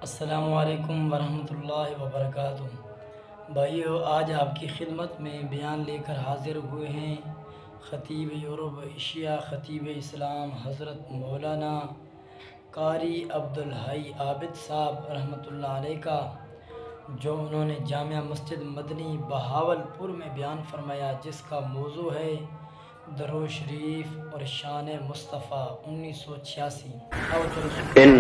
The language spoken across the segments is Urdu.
السلام علیکم ورحمۃ اللہ وبرکاتہ۔ بھائیو، آج آپ کی خدمت میں بیان لے کر حاضر ہوئے ہیں خطیب یورپ ایشیا، خطیب اسلام حضرت مولانا قاری عبدالحی عابد صاحب رحمۃ اللہ علیہ کا، جو انہوں نے جامع مسجد مدنی بہاولپور میں بیان فرمایا، جس کا موضوع ہے درود شریف اور شان مصطفیٰ 1986۔ ان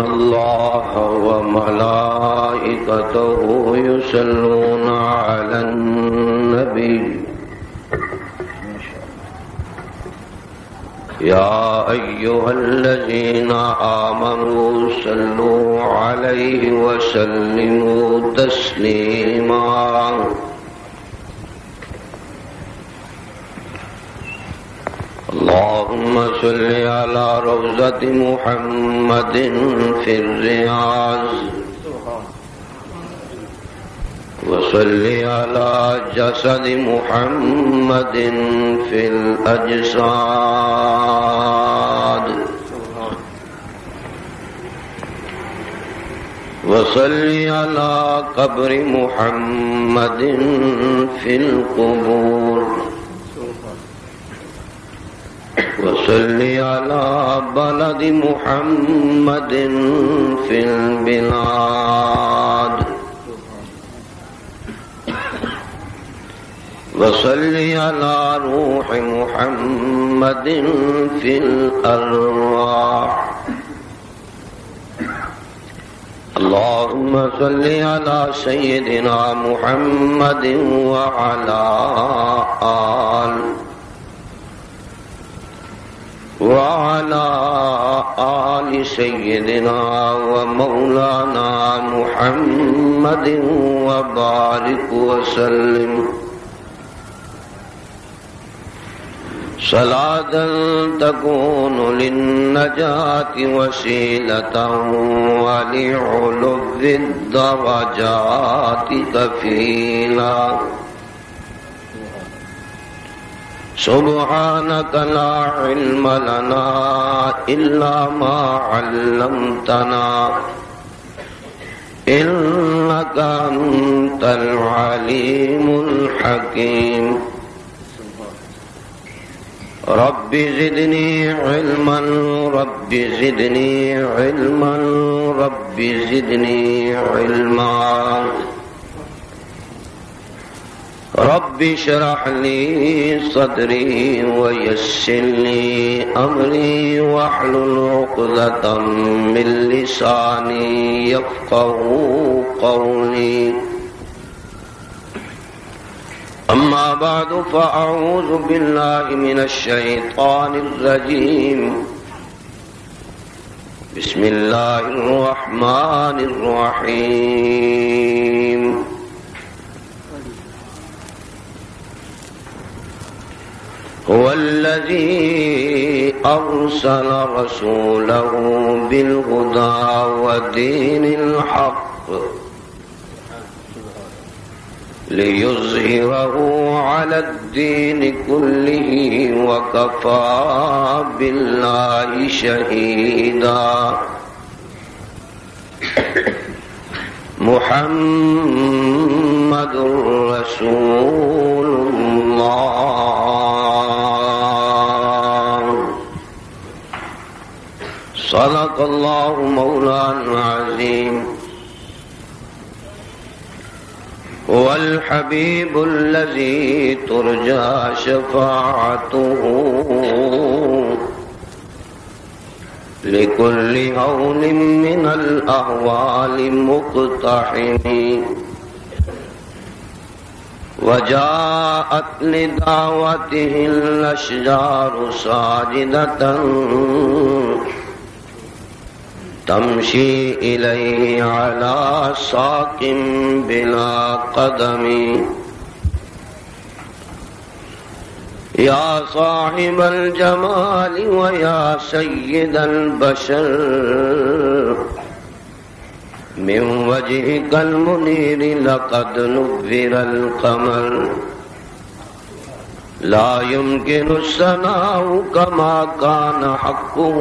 اللہ وملائکتہ یصلون علی النبی یا ایھا الذین آمنوا صلوا علیہ وسلموا تسلیما۔ اللهم صل على روضة محمد في الرياض وصل على جسد محمد في الأجساد وصل على قبر محمد في القبور وصل على بلد محمد في البلاد وصل على روح محمد في الأرواح۔ اللهم صل على سيدنا محمد وعلى آل سيدنا ومولانا محمد وبارك وسلم صلاة تكون للنجاة وسيلة ولعلو الدرجات كفيلا۔ سبحانك لا علم لنا إلا ما علمتنا إنك أنت العليم الحكيم۔ رب زدني علما رب زدني علما رب زدني علما۔ رب اشرح لي صدري ويسر لي أمري واحلل عقدة من لساني يفقهوا قولي۔ أما بعد، فأعوذ بالله من الشيطان الرجيم۔ بسم الله الرحمن الرحيم۔ هو الذي أرسل رسوله بالهدى ودين الحق ليظهره على الدين كله وكفى بالله شهيدا۔ محمد رسول الله، صدق الله مولانا العظيم۔ هو الحبيب الذي ترجى شفاعته لكل هول من الأهوال مقتحم، وجاءت لدعوته الأشجار ساجدة تمشي إليه على ساق بلا قدم۔ يا صاحب الجمال ويا سيد البشر، من وجهك المنير لقد نبر القمر، لا يمكن الثناء كما كان حقه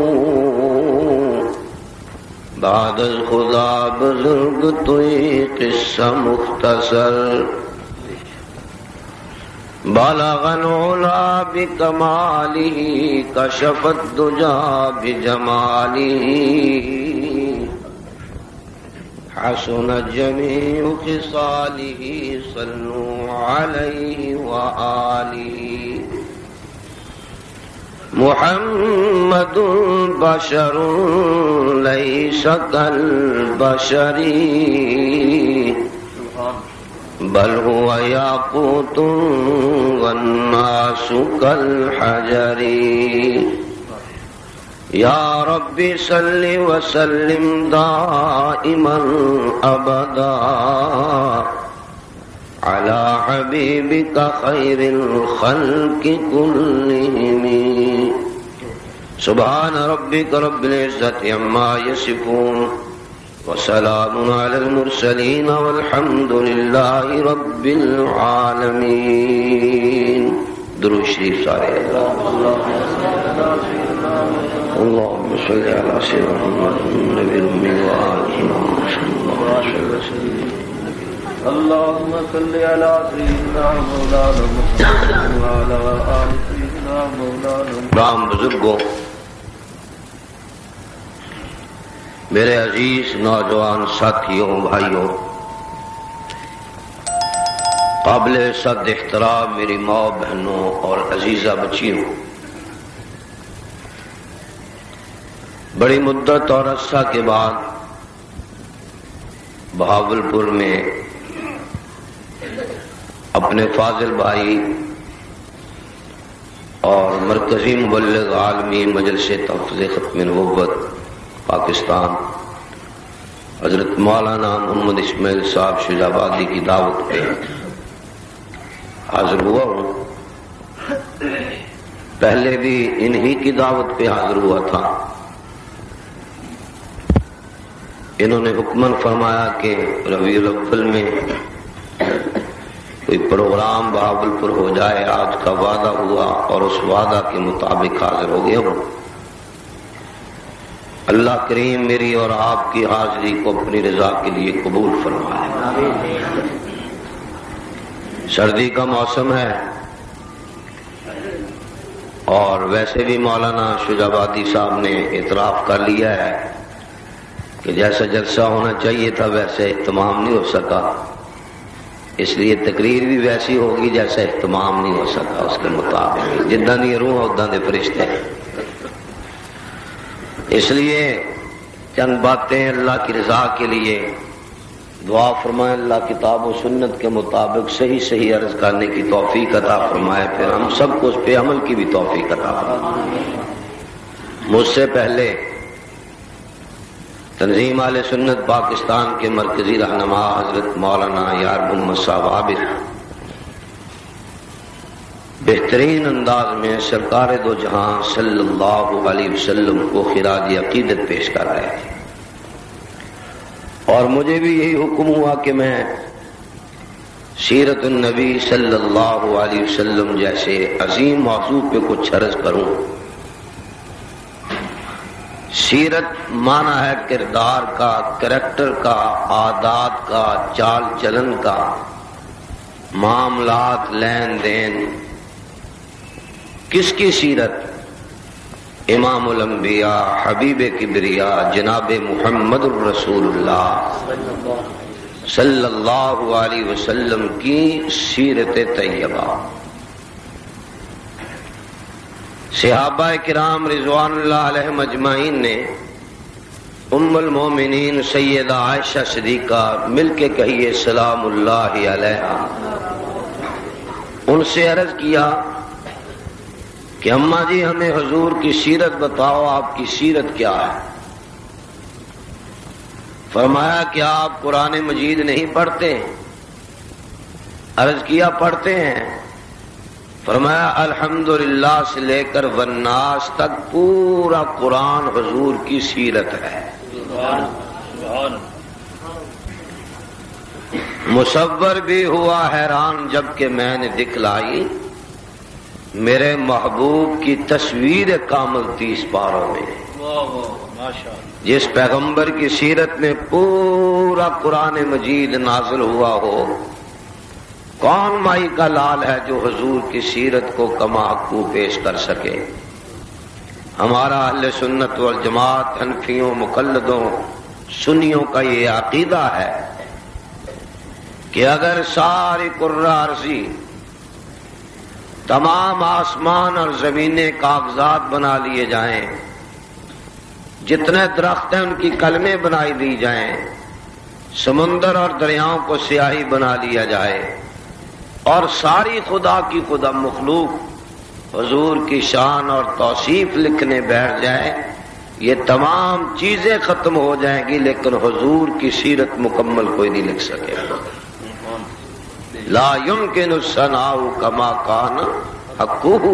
بعد خدا بزرگ توئی قصہ مختصر بالغ العلا بکمالہ کشف الدجا بجمالہ حسن جمیع خصالہ صلوا علیہ وآلہ محمد بشر لیس کالبشر بل هو یاقوت والناس کالحجر یا رب صل وسلم دائما ابدا على حبيبك خير الخلق كلهم سبحان ربك رب العزة عما يصفون وسلام على المرسلين والحمد لله رب العالمين درود شریف سارے اللهم صل على سيدنا محمد النبي الأمي وآله محمد صلى الله عليه وسلم اللهم صل على سيدنا مولانا محمد وعلى آل سيدنا مولانا رام بزرگوں، میرے عزیز نوجوان ساتھیوں، بھائیوں، قابل صد احترام میری ماں بہنوں اور عزیزہ بچیوں، بڑی مدت اور عرصہ کے بعد بہاولپور میں اپنے فاضل بھائی اور مرکزی مبلغ عالمی مجلس تحفظ ختم نبوت پاکستان حضرت مولانا محمد اسماعیل صاحب شجابادی کی دعوت پہ حاضر ہوا ہوں۔ پہلے بھی انہی کی دعوت پہ حاضر ہوا تھا۔ انہوں نے حکمن فرمایا کہ ربیع الاول میں کوئی پروگرام بہاولپور ہو جائے، آج کا وعدہ ہوا اور اس وعدہ کے مطابق حاضر ہو گیا ہوں۔ اللہ کریم میری اور آپ کی حاضری کو اپنی رضا کے لیے قبول فرمائے۔ سردی کا موسم ہے اور ویسے بھی مولانا شجابادی صاحب نے اعتراف کر لیا ہے کہ جیسا جلسہ ہونا چاہیے تھا ویسے اہتمام نہیں ہو سکا، اس لیے تقریر بھی ویسی ہوگی جیسا اہتمام نہیں ہو سکا اس کے مطابق، جداں دی روح اوداں دے فرشتے۔ اس لیے چند باتیں اللہ کی رضا کے لیے دعا فرمائے، اللہ کتاب و سنت کے مطابق صحیح صحیح عرض کرنے کی توفیق عطا فرمائے، پھر ہم سب کو اس پہ عمل کی بھی توفیق عطا فرمائے۔ مجھ سے پہلے تنظیم اہل سنت پاکستان کے مرکزی رہنما حضرت مولانا یار محمد صاحب عابد بہترین انداز میں سرکار دو جہاں صلی اللہ علیہ وسلم کو خراج عقیدت پیش کر رہے تھے، اور مجھے بھی یہی حکم ہوا کہ میں سیرت النبی صلی اللہ علیہ وسلم جیسے عظیم موضوع پہ کچھ عرض کروں۔ سیرت معنی ہے کردار کا، کریکٹر کا، عادات کا، چال چلن کا، معاملات، لین دین۔ کس کی سیرت؟ امام الانبیاء، حبیب کبریا، جناب محمد الرسول اللہ صلی اللہ علیہ وسلم کی سیرت طیبہ۔ صحابہ کرام رضوان اللہ علیہم اجمعین نے ام المومنین سیدہ عائشہ صدیقہ مل کے کہیے سلام اللہ علیہا، ان سے عرض کیا کہ اماں جی ہمیں حضور کی سیرت بتاؤ، آپ کی سیرت کیا ہے؟ فرمایا کہ آپ قرآن مجید نہیں پڑھتے؟ عرض کیا پڑھتے ہیں۔ فرمایا الحمدللہ سے لے کر والناس تک پورا قرآن حضور کی سیرت ہے۔ مصور بھی ہوا حیران جب کہ میں نے دکھلائی میرے محبوب کی تصویر کامل 30 پاروں میں۔ جس پیغمبر کی سیرت میں پورا قرآن مجید نازل ہوا ہو، کون مائی کا لال ہے جو حضور کی سیرت کو کما حقو پیش کر سکے؟ ہمارا اہل سنت والجماعت حنفیوں، مقلدوں، سنیوں کا یہ عقیدہ ہے کہ اگر ساری کرہ ارضی، تمام آسمان اور زمینیں کاغذات بنا لیے جائیں، جتنے درخت ہیں ان کی کلمیں بنائی دی جائیں، سمندر اور دریاؤں کو سیاہی بنا لیا جائے، اور ساری خدا کی خدا مخلوق حضور کی شان اور توصیف لکھنے بیٹھ جائے، یہ تمام چیزیں ختم ہو جائیں گی، لیکن حضور کی سیرت مکمل کوئی نہیں لکھ سکے گا۔ لا يمکن الثناء کما کان حقہ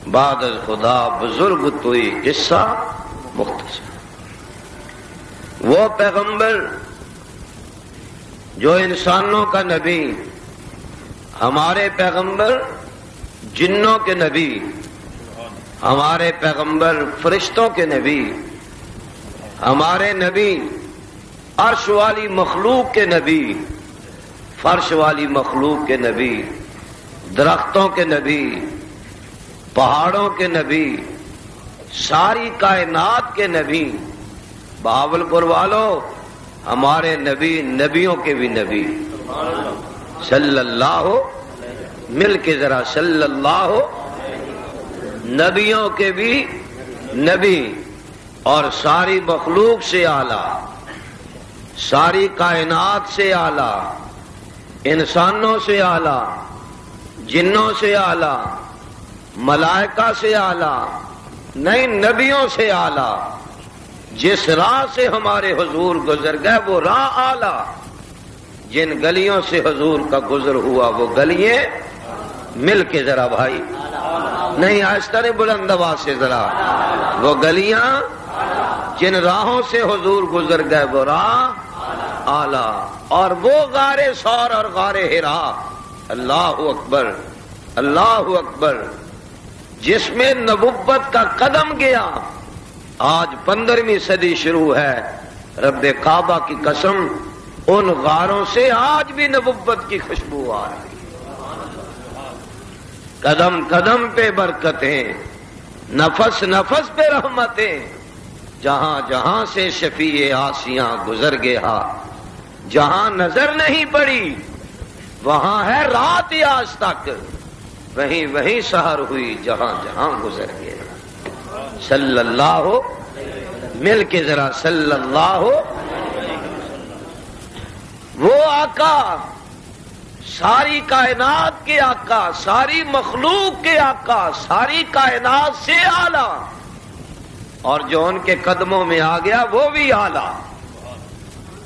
بعد خدا بزرگ توئی قصہ مختصر۔ وہ پیغمبر جو انسانوں کا نبی، ہمارے پیغمبر جنوں کے نبی، ہمارے پیغمبر فرشتوں کے نبی، ہمارے نبی عرش والی مخلوق کے نبی، فرش والی مخلوق کے نبی، درختوں کے نبی، پہاڑوں کے نبی، ساری کائنات کے نبی، بہاولپور والوں ہمارے نبی نبیوں کے بھی نبی صلی اللہ، مل کے ذرا صلی اللہ، نبیوں کے بھی نبی، اور ساری مخلوق سے اعلیٰ، ساری کائنات سے اعلیٰ، انسانوں سے اعلیٰ، جنوں سے اعلیٰ، ملائکہ سے اعلیٰ، نہیں نبیوں سے اعلیٰ۔ جس راہ سے ہمارے حضور گزر گئے وہ راہ اعلیٰ، جن گلیوں سے حضور کا گزر ہوا وہ گلیاں، مل کے ذرا بھائی، نہیں آہستہ نہیں، بلند آواز سے ذرا، وہ گلیاں جن راہوں سے حضور گزر گئے وہ راہ اعلیٰ، اور وہ غار ثور اور غار حرا، اللہ اکبر اللہ اکبر، جس میں نبوت کا قدم گیا۔ آج 15ویں صدی شروع ہے، رب کعبہ کی قسم ان غاروں سے آج بھی نبوت کی خوشبو آ رہی ہے۔ قدم قدم پہ برکتیں، نفس نفس پہ رحمتیں، جہاں جہاں سے شفیع آسیاں گزر گیا، جہاں نظر نہیں پڑی وہاں ہے رات آج تک، وہیں وہیں سحر ہوئی جہاں جہاں گزر گیا۔ صلی اللہ، مل کے ذرا صلی اللہ۔ وہ آقا، ساری کائنات کے آقا، ساری مخلوق کے آقا، ساری کائنات سے اعلیٰ، اور جو ان کے قدموں میں آ گیا وہ بھی اعلیٰ،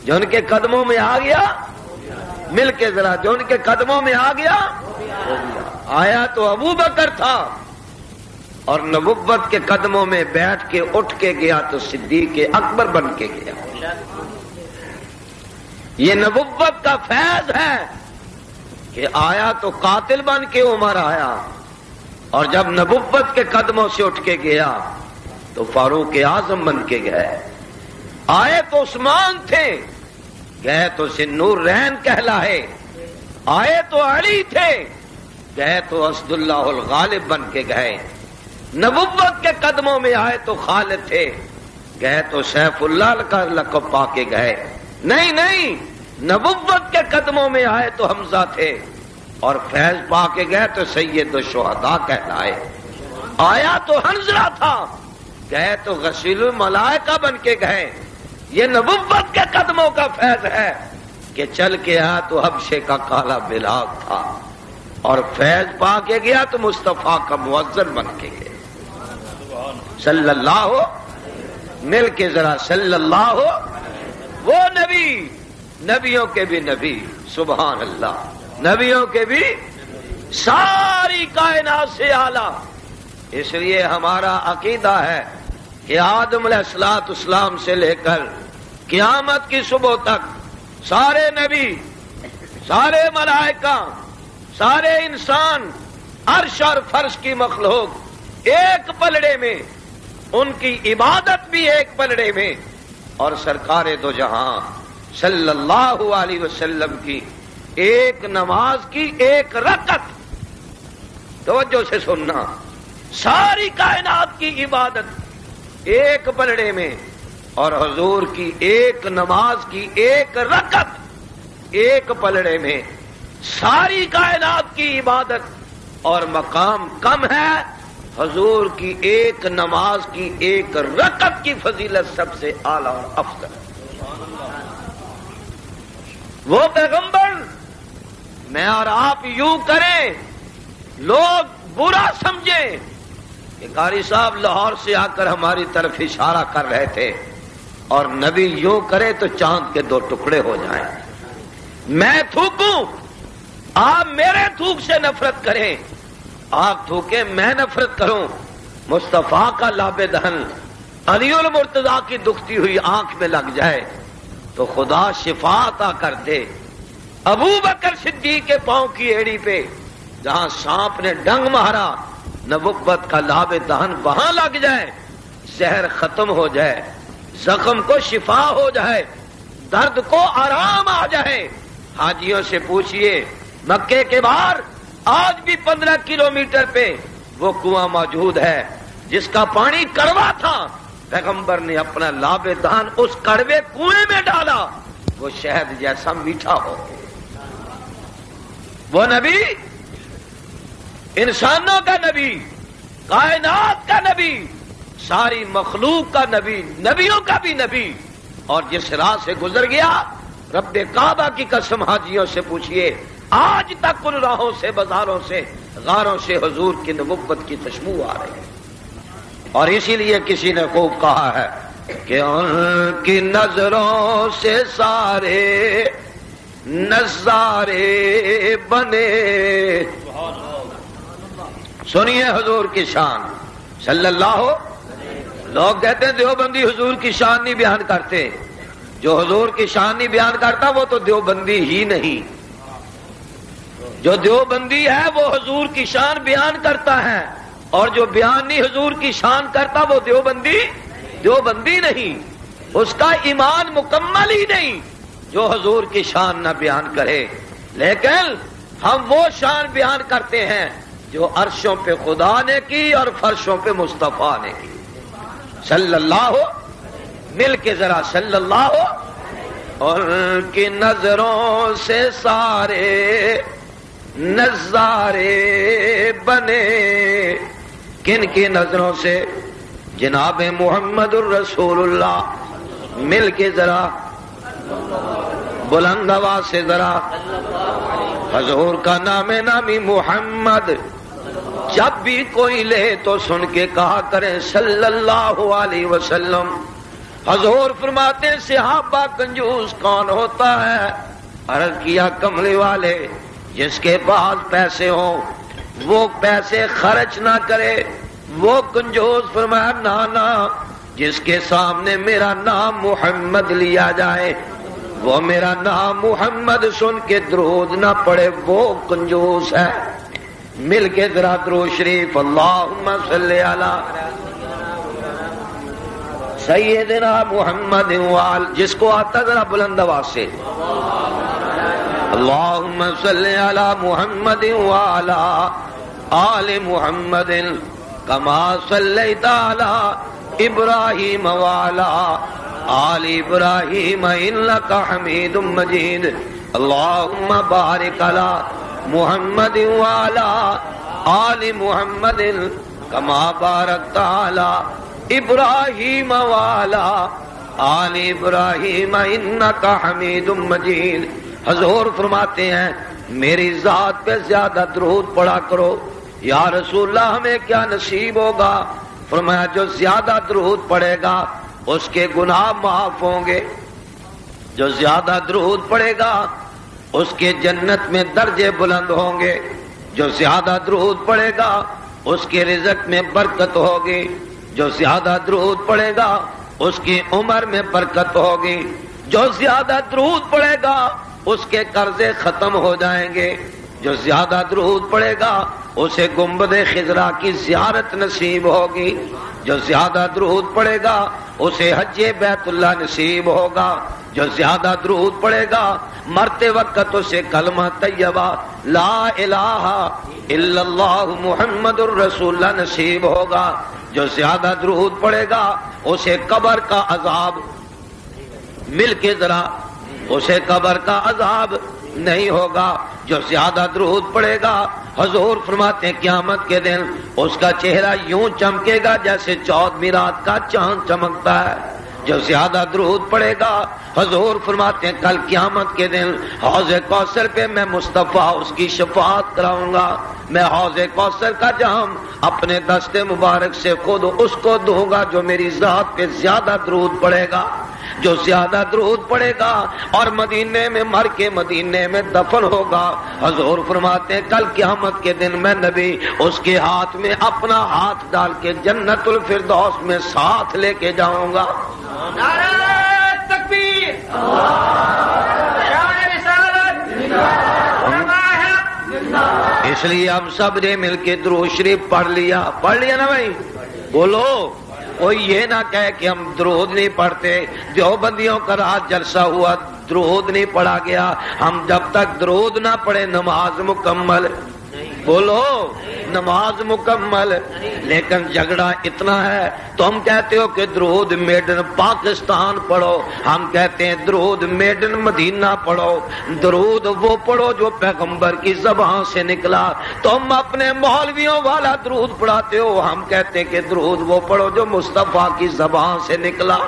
جو ان کے قدموں میں آ گیا، مل کے ذرا، جو ان کے قدموں میں آ گیا، آیا تو ابو بکر تھا، اور نبوت کے قدموں میں بیٹھ کے اٹھ کے گیا تو صدیق اکبر بن کے گیا۔ یہ نبوت کا فیض ہے کہ آیا تو قاتل بن کے عمر آیا، اور جب نبوت کے قدموں سے اٹھ کے گیا تو فاروق اعظم بن کے گئے۔ آئے تو عثمان تھے، گئے تو ذوالنورین کہلائے، آئے تو علی تھے، گئے تو اسد اللہ الغالب بن کے گئے۔ نبوت کے قدموں میں آئے تو خالد تھے، گئے تو سیف اللہ کا لقب پا کے گئے۔ نہیں نہیں، نبوت کے قدموں میں آئے تو حمزہ تھے، اور فیض پا کے گئے تو سید الشہداء کہلائے۔ آیا تو حنظلہ تھا، گئے تو غسیل الملائکہ بن کے گئے۔ یہ نبوت کے قدموں کا فیض ہے کہ چل کے آیا تو حبشے کا کالا بلاگ تھا، اور فیض پا کے گیا تو مصطفیٰ کا مؤذن بن کے گئے۔ صلی اللہ، مل کے ذرا صلی اللہ۔ وہ نبی، نبیوں کے بھی نبی، سبحان اللہ، نبیوں کے بھی ساری کائنات سے اعلیٰ۔ اس لیے ہمارا عقیدہ ہے کہ آدم علیہ السلام سے لے کر قیامت کی صبح تک سارے نبی، سارے ملائکہ، سارے انسان، عرش اور فرش کی مخلوق ایک پلڑے میں ان کی عبادت بھی ایک پلڑے میں، اور سرکار دو جہاں صلی اللہ علیہ وسلم کی ایک نماز کی ایک رکعت، توجہ سے سننا، ساری کائنات کی عبادت ایک پلڑے میں، اور حضور کی ایک نماز کی ایک رکعت ایک پلڑے میں، ساری کائنات کی عبادت اور مقام کم ہے، حضور کی ایک نماز کی ایک رکعت کی فضیلت سب سے اعلیٰ اور افضل۔ وہ پیغمبر میں اور آپ یوں کریں، لوگ برا سمجھیں کہ قاری صاحب لاہور سے آ کر ہماری طرف اشارہ کر رہے تھے، اور نبی یوں کرے تو چاند کے دو ٹکڑے ہو جائیں۔ میں تھوکوں، آپ میرے تھوک سے نفرت کریں، آپ تھوکیں میں نفرت کروں، مصطفیٰ کا لاب دہن علی المرتضیٰ کی دکھتی ہوئی آنکھ میں لگ جائے تو خدا شفا عطا کر دے۔ ابو بکر صدیق کے پاؤں کی ایڑی پہ جہاں سانپ نے ڈنگ مارا، نبوت کا لاب دہن وہاں لگ جائے، زہر ختم ہو جائے، زخم کو شفا ہو جائے، درد کو آرام آ جائے۔ حاجیوں سے پوچھئے مکے کے باہر آج بھی 15 کلومیٹر پہ وہ کنواں موجود ہے جس کا پانی کڑوا تھا، پیغمبر نے اپنا لاب دہن اس کڑوے کنویں میں ڈالا، وہ شہد جیسا میٹھا ہو۔ وہ نبی انسانوں کا نبی، کائنات کا نبی، ساری مخلوق کا نبی، نبیوں کا بھی نبی، اور جس راہ سے گزر گیا رب کعبہ کی قسم حاجیوں سے پوچھئے آج تک ان راہوں سے، بازاروں سے، غاروں سے حضور کی نبوت کی خوشبو آ رہی ہے۔ اور اسی لیے کسی نے خوب کہا ہے کہ ان کی نظروں سے سارے نظارے بنے۔ سنیے حضور کی شان صلی اللہ ہو۔ لوگ کہتے ہیں دیوبندی حضور کی شان نہیں بیان کرتے، جو حضور کی شان نہیں بیان کرتا وہ تو دیوبندی ہی نہیں، جو دیوبندی ہے وہ حضور کی شان بیان کرتا ہے، اور جو بیان نہیں حضور کی شان کرتا وہ دیوبندی نہیں، اس کا ایمان مکمل ہی نہیں جو حضور کی شان نہ بیان کرے۔ لیکن ہم وہ شان بیان کرتے ہیں جو عرشوں پہ خدا نے کی اور فرشوں پہ مصطفیٰ نے کی صلی اللہ ہو۔ مل کے ذرا صلی اللہ ہو۔ اور ان کی نظروں سے سارے نظارے بنے۔ کن کی نظروں سے؟ جناب محمد الرسول اللہ۔ مل کے ذرا بلند آواز سے ذرا حضور کا نام نامی محمد جب بھی کوئی لے تو سن کے کہا کریں صلی اللہ علیہ وسلم۔ حضور فرماتے ہیں صحابہ کنجوس کون ہوتا ہے؟ عرض کیا کملی والے جس کے پاس پیسے ہوں وہ پیسے خرچ نہ کرے وہ کنجوس۔ فرمایا نانا جس کے سامنے میرا نام محمد لیا جائے وہ میرا نام محمد سن کے درود نہ پڑے وہ کنجوس ہے۔ مل کے ذرا درود شریف اللہم صلی علی سیدنا محمد وآل، جس کو آتا ذرا بلند آواز سے اللہم صلی علی محمد وعلی آل محمد کما صلیت علی ابراہیم وعلی آل ابراہیم انک حمید مجید۔ اللہم بارک علی محمد وعلی آل محمد کما بارکت علی ابراہیم وعلی آل ابراہیم انک حمید مجید۔ حضور فرماتے ہیں میری ذات پہ زیادہ درود پڑھا کرو۔ یا رسول اللہ ہمیں کیا نصیب ہوگا؟ فرمایا جو زیادہ درود پڑھے گا اس کے گناہ معاف ہوں گے، جو زیادہ درود پڑھے گا اس کے جنت میں درجے بلند ہوں گے، جو زیادہ درود پڑھے گا اس کے رزق میں برکت ہوگی، جو زیادہ درود پڑھے گا اس کی عمر میں برکت ہوگی، جو زیادہ درود پڑھے گا اس کے قرضے ختم ہو جائیں گے، جو زیادہ درود پڑھے گا اسے گنبد خضرا کی زیارت نصیب ہوگی، جو زیادہ درود پڑے گا اسے حج بیت اللہ نصیب ہوگا، جو زیادہ درود پڑے گا مرتے وقت اسے کلمہ طیبہ لا الہ الا اللہ محمد الرسول اللہ نصیب ہوگا، جو زیادہ درود پڑے گا اسے قبر کا عذاب، مل کے ذرا، اسے قبر کا عذاب نہیں ہوگا، جو زیادہ درود پڑے گا حضور فرماتے ہیں قیامت کے دن اس کا چہرہ یوں چمکے گا جیسے 14ویں رات کا چاند چمکتا ہے، جو زیادہ درود پڑے گا حضور فرماتے ہیں کل قیامت کے دن حوض کوثر پہ میں مصطفیٰ اس کی شفاعت کراؤں گا، میں حوض کوثر کا جام اپنے دست مبارک سے خود اس کو دوں گا جو میری ذات پہ زیادہ درود پڑے گا، جو زیادہ درود پڑے گا اور مدینے میں مر کے مدینے میں دفن ہوگا، حضور فرماتے ہیں کل قیامت کے دن میں نبی اس کے ہاتھ میں اپنا ہاتھ ڈال کے جنت الفردوس میں ساتھ لے کے جاؤں گا۔ نعرہ تکبیر، شان رسالت، اس لیے ہم سب نے مل کے درود شریف پڑھ لیا نا بھائی، بولو، کوئی یہ نہ کہے کہ ہم درود نہیں پڑھتے، دیوبندیوں کا رات جلسہ ہوا درود نہیں پڑھا گیا، ہم جب تک درود نہ پڑھے نماز مکمل، بولو نماز مکمل، لیکن جھگڑا اتنا ہے، تم کہتے ہو کہ درود میڈن پاکستان پڑھو، ہم کہتے ہیں درود میڈن مدینہ پڑھو، درود وہ پڑھو جو پیغمبر کی زبان سے نکلا، تم اپنے مولویوں والا درود پڑھاتے ہو، ہم کہتے ہیں کہ درود وہ پڑھو جو مصطفیٰ کی زبان سے نکلا،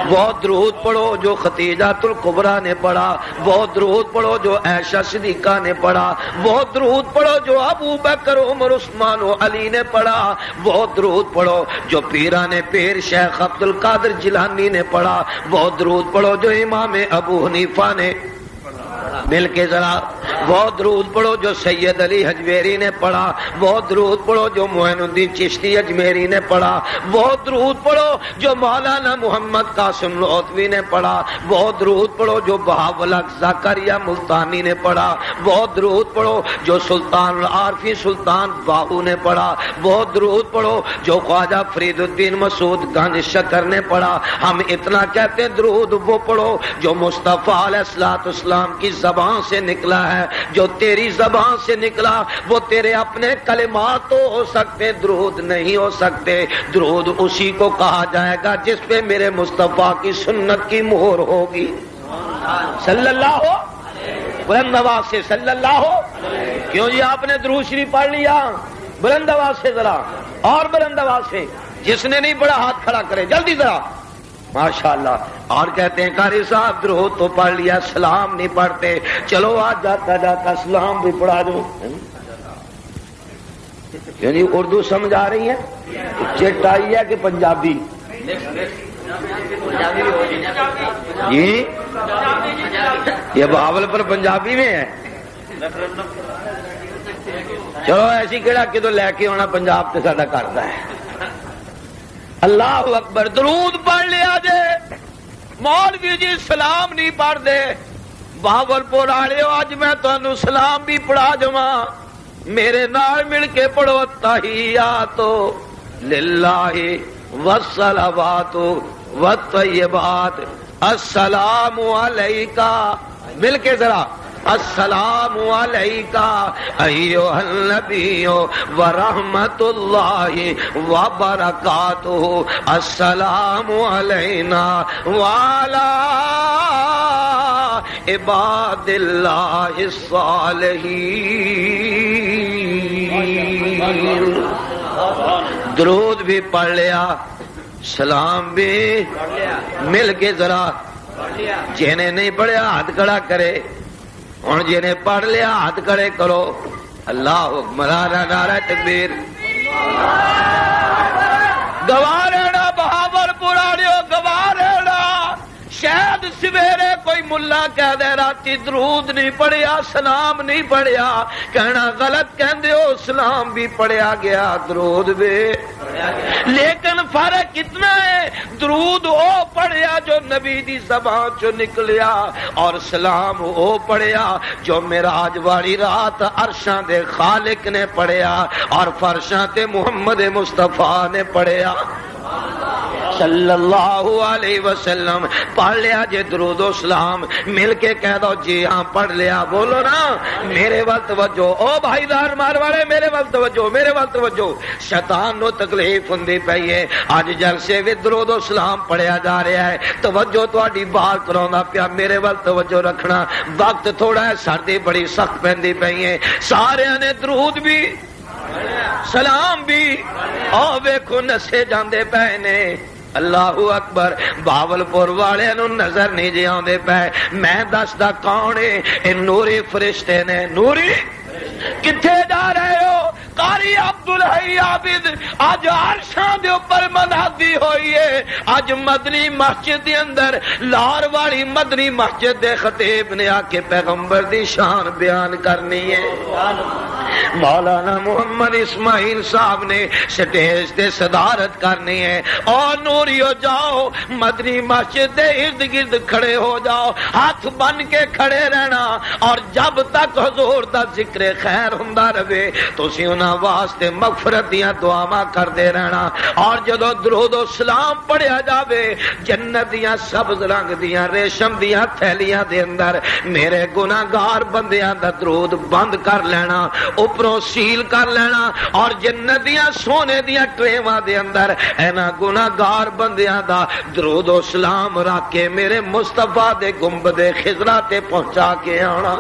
وہ درود پڑھو جو خدیجۃ الکبریٰ نے پڑھا، وہ درود پڑھو جو عائشہ صدیقہ نے پڑھا، وہ درود پڑھو جو ابو بکر عمر عثمان و علی نے پڑھا، وہ درود پڑھو جو پیران پیر شیخ عبد القادر جیلانی نے پڑھا، وہ درود پڑھو جو امام ابو حنیفہ نے، مل کے ذرا، وہ درود پڑھو جو سید علی حجویری نے پڑھا، وہ درود پڑھو جو معین الدین چشتی اجمیری نے پڑھا، وہ درود پڑھو جو مولانا محمد قاسم لودھوی نے پڑھا، وہ درود پڑھو جو بہاول زکریا ملتانی نے پڑھا، وہ درود پڑھو جو سلطان العارفی سلطان باہو نے پڑھا، وہ درود پڑھو جو خواجہ فرید الدین مسعود گنج شکر نے پڑھا، ہم اتنا کہتے ہیں درود وہ پڑھو جو مصطفیٰ علیہ الصلوۃ والسلام کی زبان سے نکلا ہے، جو تیری زبان سے نکلا وہ تیرے اپنے کلمات تو ہو سکتے، درود نہیں ہو سکتے، درود اسی کو کہا جائے گا جس پہ میرے مصطفیٰ کی سنت کی مہر ہوگی، صلی اللہ بلند آواز سے صلی اللہ کیوں جی آپ نے درود شریف پڑھ لیا؟ بلند آواز سے ذرا، اور بلند آواز سے، جس نے نہیں پڑھا ہاتھ کھڑا کرے جلدی ذرا، ماشاءاللہ۔ اور کہتے ہیں قاری صاحب درود تو پڑھ لیا سلام نہیں پڑھتے، چلو آج جاتا جاتا سلام بھی پڑھا دو، یعنی اردو سمجھ آ رہی ہے؟ چٹ آئی ہے کہ پنجابی؟ جی یہ بہاول پر پنجابی میں ہے، چلو ایسی کہڑا کدو لے کے ہونا پنجاب سے ساڈا کرتا ہے۔ اللہ اکبر، درود پڑھ لیا جے، مولوی جی سلام نہیں پڑھ دے، بہاول پور والے اج میں تمہیں سلام بھی پڑھا جاواں، میرے نال مل کے پڑھو تحیات للہ والصلوات والطیبات، السلام علیکہ، مل کے ذرا، السلام علیکہ ایھا النبی ورحمۃ اللہ وبرکاتہ، السلام علینا وعلی عباد اللہ الصالحین۔ درود بھی پڑھ لیا، سلام بھی مل کے ذرا، جنہیں نہیں پڑھیا ہاتھ کھڑا کرے، ہوں جنہیں پڑھ لیا ہاتھ کھڑے کرو، اللہ اکبر، نعرہ تکبیر۔ گوارا بہاول پراڑیو گوارا، شاید سویرے کوئی ملا کہہ دے راتی درود نہیں پڑھیا سلام نہیں پڑھیا، کہنا غلط کہندے ہو، سلام بھی پڑھیا گیا درود بھی لیکن فرق اتنا ہے درود او پڑھیا جو نبی دی زبان چو نکلیا اور سلام او پڑھیا جو معراج والی رات عرشاں دے خالق نے پڑھیا اور فرشاں تے محمد مصطفیٰ نے پڑھیا صلی اللہ علیہ وسلم. پڑھ لیا جے درود و سلام مل کے کہہ دو جی ہاں پڑھ لیا. بولو نا میرے ول توجہ او بھائی دار مار والے میرے ول توجہ میرے ول توجہ. شیطان نو تکلیف ہوندی پئی ہے اج جلسے وچ درود و سلام پڑھیا جا رہا ہے توجہ تہاڈی بات کراوندا پیا میرے ول توجہ رکھنا. وقت تھوڑا ہے سردی بڑی سخت پیندی پئی ہے سارے نے درود بھی سلام بھی او ویکھو نسے جاندے پے نے. اللہ اکبر. باول پور والے نو نظر نہیں جی آندے پے. میں دسدا کون ہے اے نوری فرشتے نے. نوری کتھے جا رہے ہو؟ قاری عبدالحی عابد اج عرشاں دے اوپر منادی ہوئی ہے. اج مدنی مسجد دے اندر لاہور والی مدنی مسجد دے خطیب نے آ کے پیغمبر دی شان بیان کرنی ہے. مولانا محمد اسماعیل صاحب نے سٹیج تے صدارت کرنی ہے. اور نوریو جاؤ مدنی مسجد دے ارد گرد کھڑے ہو جاؤ ہاتھ بن کے کھڑے رہنا اور جب تک حضور دا ذکر خیر ہوندا رہے تسی انہاں واسطے مغفرت دیاں دعاواں کردے رہنا. اور جدوں درود و سلام پڑھیا جاوے جنت دیاں سبز رنگ دیاں ریشم دیاں تھیلیاں دے اندر میرے گناہگار بندیاں دا درود بند کر لینا اوپروں سیل کر لینا اور جنت دیاں سونے دیاں ٹریواں دے اندر اینا گناہگار بندیاں دا درود و سلام رکھ کے میرے مصطفیٰ دے گنبد خضرا تے پہنچا کے آنا.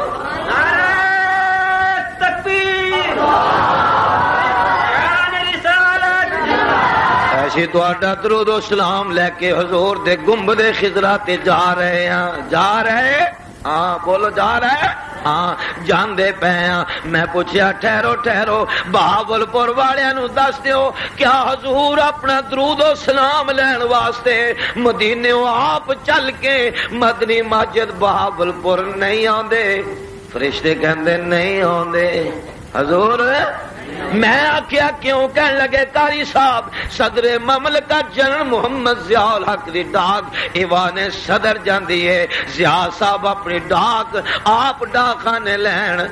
ایسی تہاڈا درود و سلام لے کے حضور دے گنبد خضرا تے جا رہے ہیں. جا رہے ہاں بولو جا رہے ہاں جاندے پے ہاں. میں پوچھیا ٹھہرو ٹھہرو بہاول پور والےاں نو دس دیو کیا حضور اپنا درود و سلام لین واسطے مدینے آپ چل کے مدنی مسجد بہاول پور نہیں آندے؟ فرشتے کہندے نہیں آندے. حضور میں آخیا کیوں؟ کہن لگے قاری صاحب صدر مملکت جنرل محمد ضیاء الحق دی ڈاک ایوان صدر جاندی ہے. ضیاء صاحب اپنی ڈاک آپ ڈاکخانے لین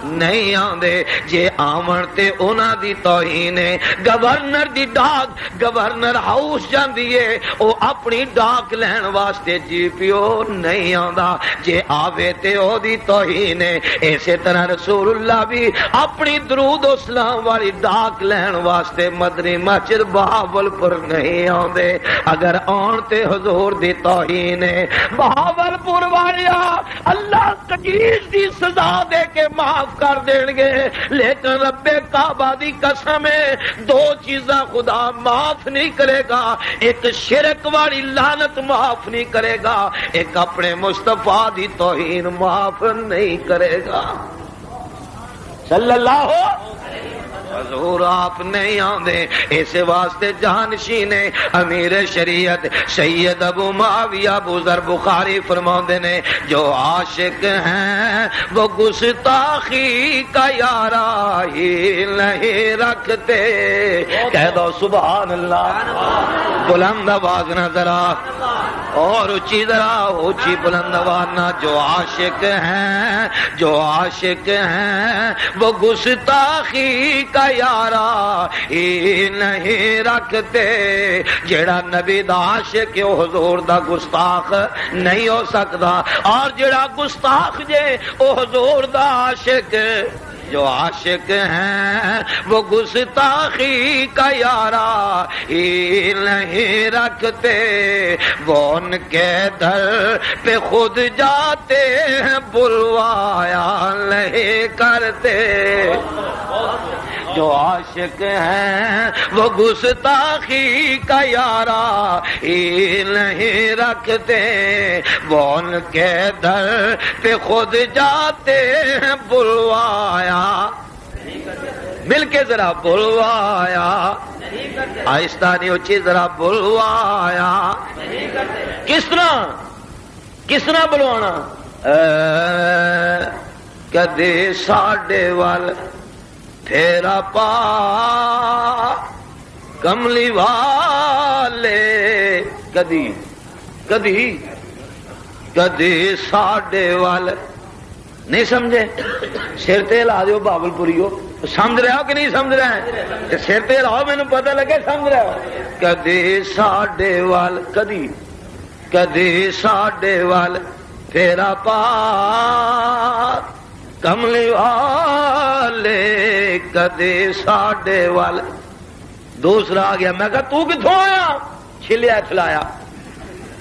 نہیں آندے. جے آمن تے انہاں دی توہین ہے. گورنر دی ڈاک گورنر ہاؤس جاندی ہے او اپنی ڈاک لین واسطے جی پی او نہیں آندا. جے آوے تے او دی توہین ہے. اسی طرح رسول اللہ بھی اپنی درود و سلام والی ڈاک لین واسطے مدنی مسجد بہاول پور نہیں آندے. اگر آن تے حضور دی توہین ہے. بہاول پور والیا اللہ کجیز دی سزا دے کے معاف کر دیں گے لیکن رب کعبہ دی قسم ہے دو چیزاں خدا معاف نہیں کرے گا. ایک شرک والی لعنت معاف نہیں کرے گا ایک اپنے مصطفیٰ دی توہین معاف نہیں کرے گا. صلی اللہ حضور آپ نہیں آندے. اس واسطے جہانشین امیر شریعت سید ابو معاویہ ابو ذر بخاری فرماندے نے جو عاشق ہیں وہ گستاخی کا یارا ہی نہیں رکھتے. کہہ دو سبحان اللہ. بلند آواز نہ ذرا اور اونچی ذرا اونچی بلند آواز نہ. جو عاشق ہیں وہ گستاخی کا یارا ہی نہیں رکھتے. جیڑا نبی دا عاشق ہے وہ حضور دا گستاخ نہیں ہو سکتا اور جیڑا گستاخ جے وہ حضور دا عاشق. جو عاشق ہیں وہ گستاخی کا یارا ہی نہیں رکھتے. وہ ان کے در پہ خود جاتے ہیں بلوایا نہیں کرتے. جو عاشق ہیں وہ گستاخی کا یارا ہی نہیں رکھتے. وہ ان کے در پہ خود جاتے ہیں بلوایا. مل کے ذرا بلوایا. آہستہ نہیں اونچی ذرا بلوایا. کس طرح بلوانا؟ کدے ساڈے وال پھیرا پا کملی والے کدی کدی کدی ساڈے وال نہیں سمجھے سر تے لا دیو بابل پوریو سمجھ رہے ہو کہ نہیں سمجھ رہے ہیں سر تے لاؤ مینوں پتہ لگے سمجھ رہے ہو کدی ساڈے وال کدی کدی ساڈے وال پھیرا پا کملی والے کدی ساڈے وال دوسرا آ گیا میں کہا تو کتوں آیا چھلیا کھلایا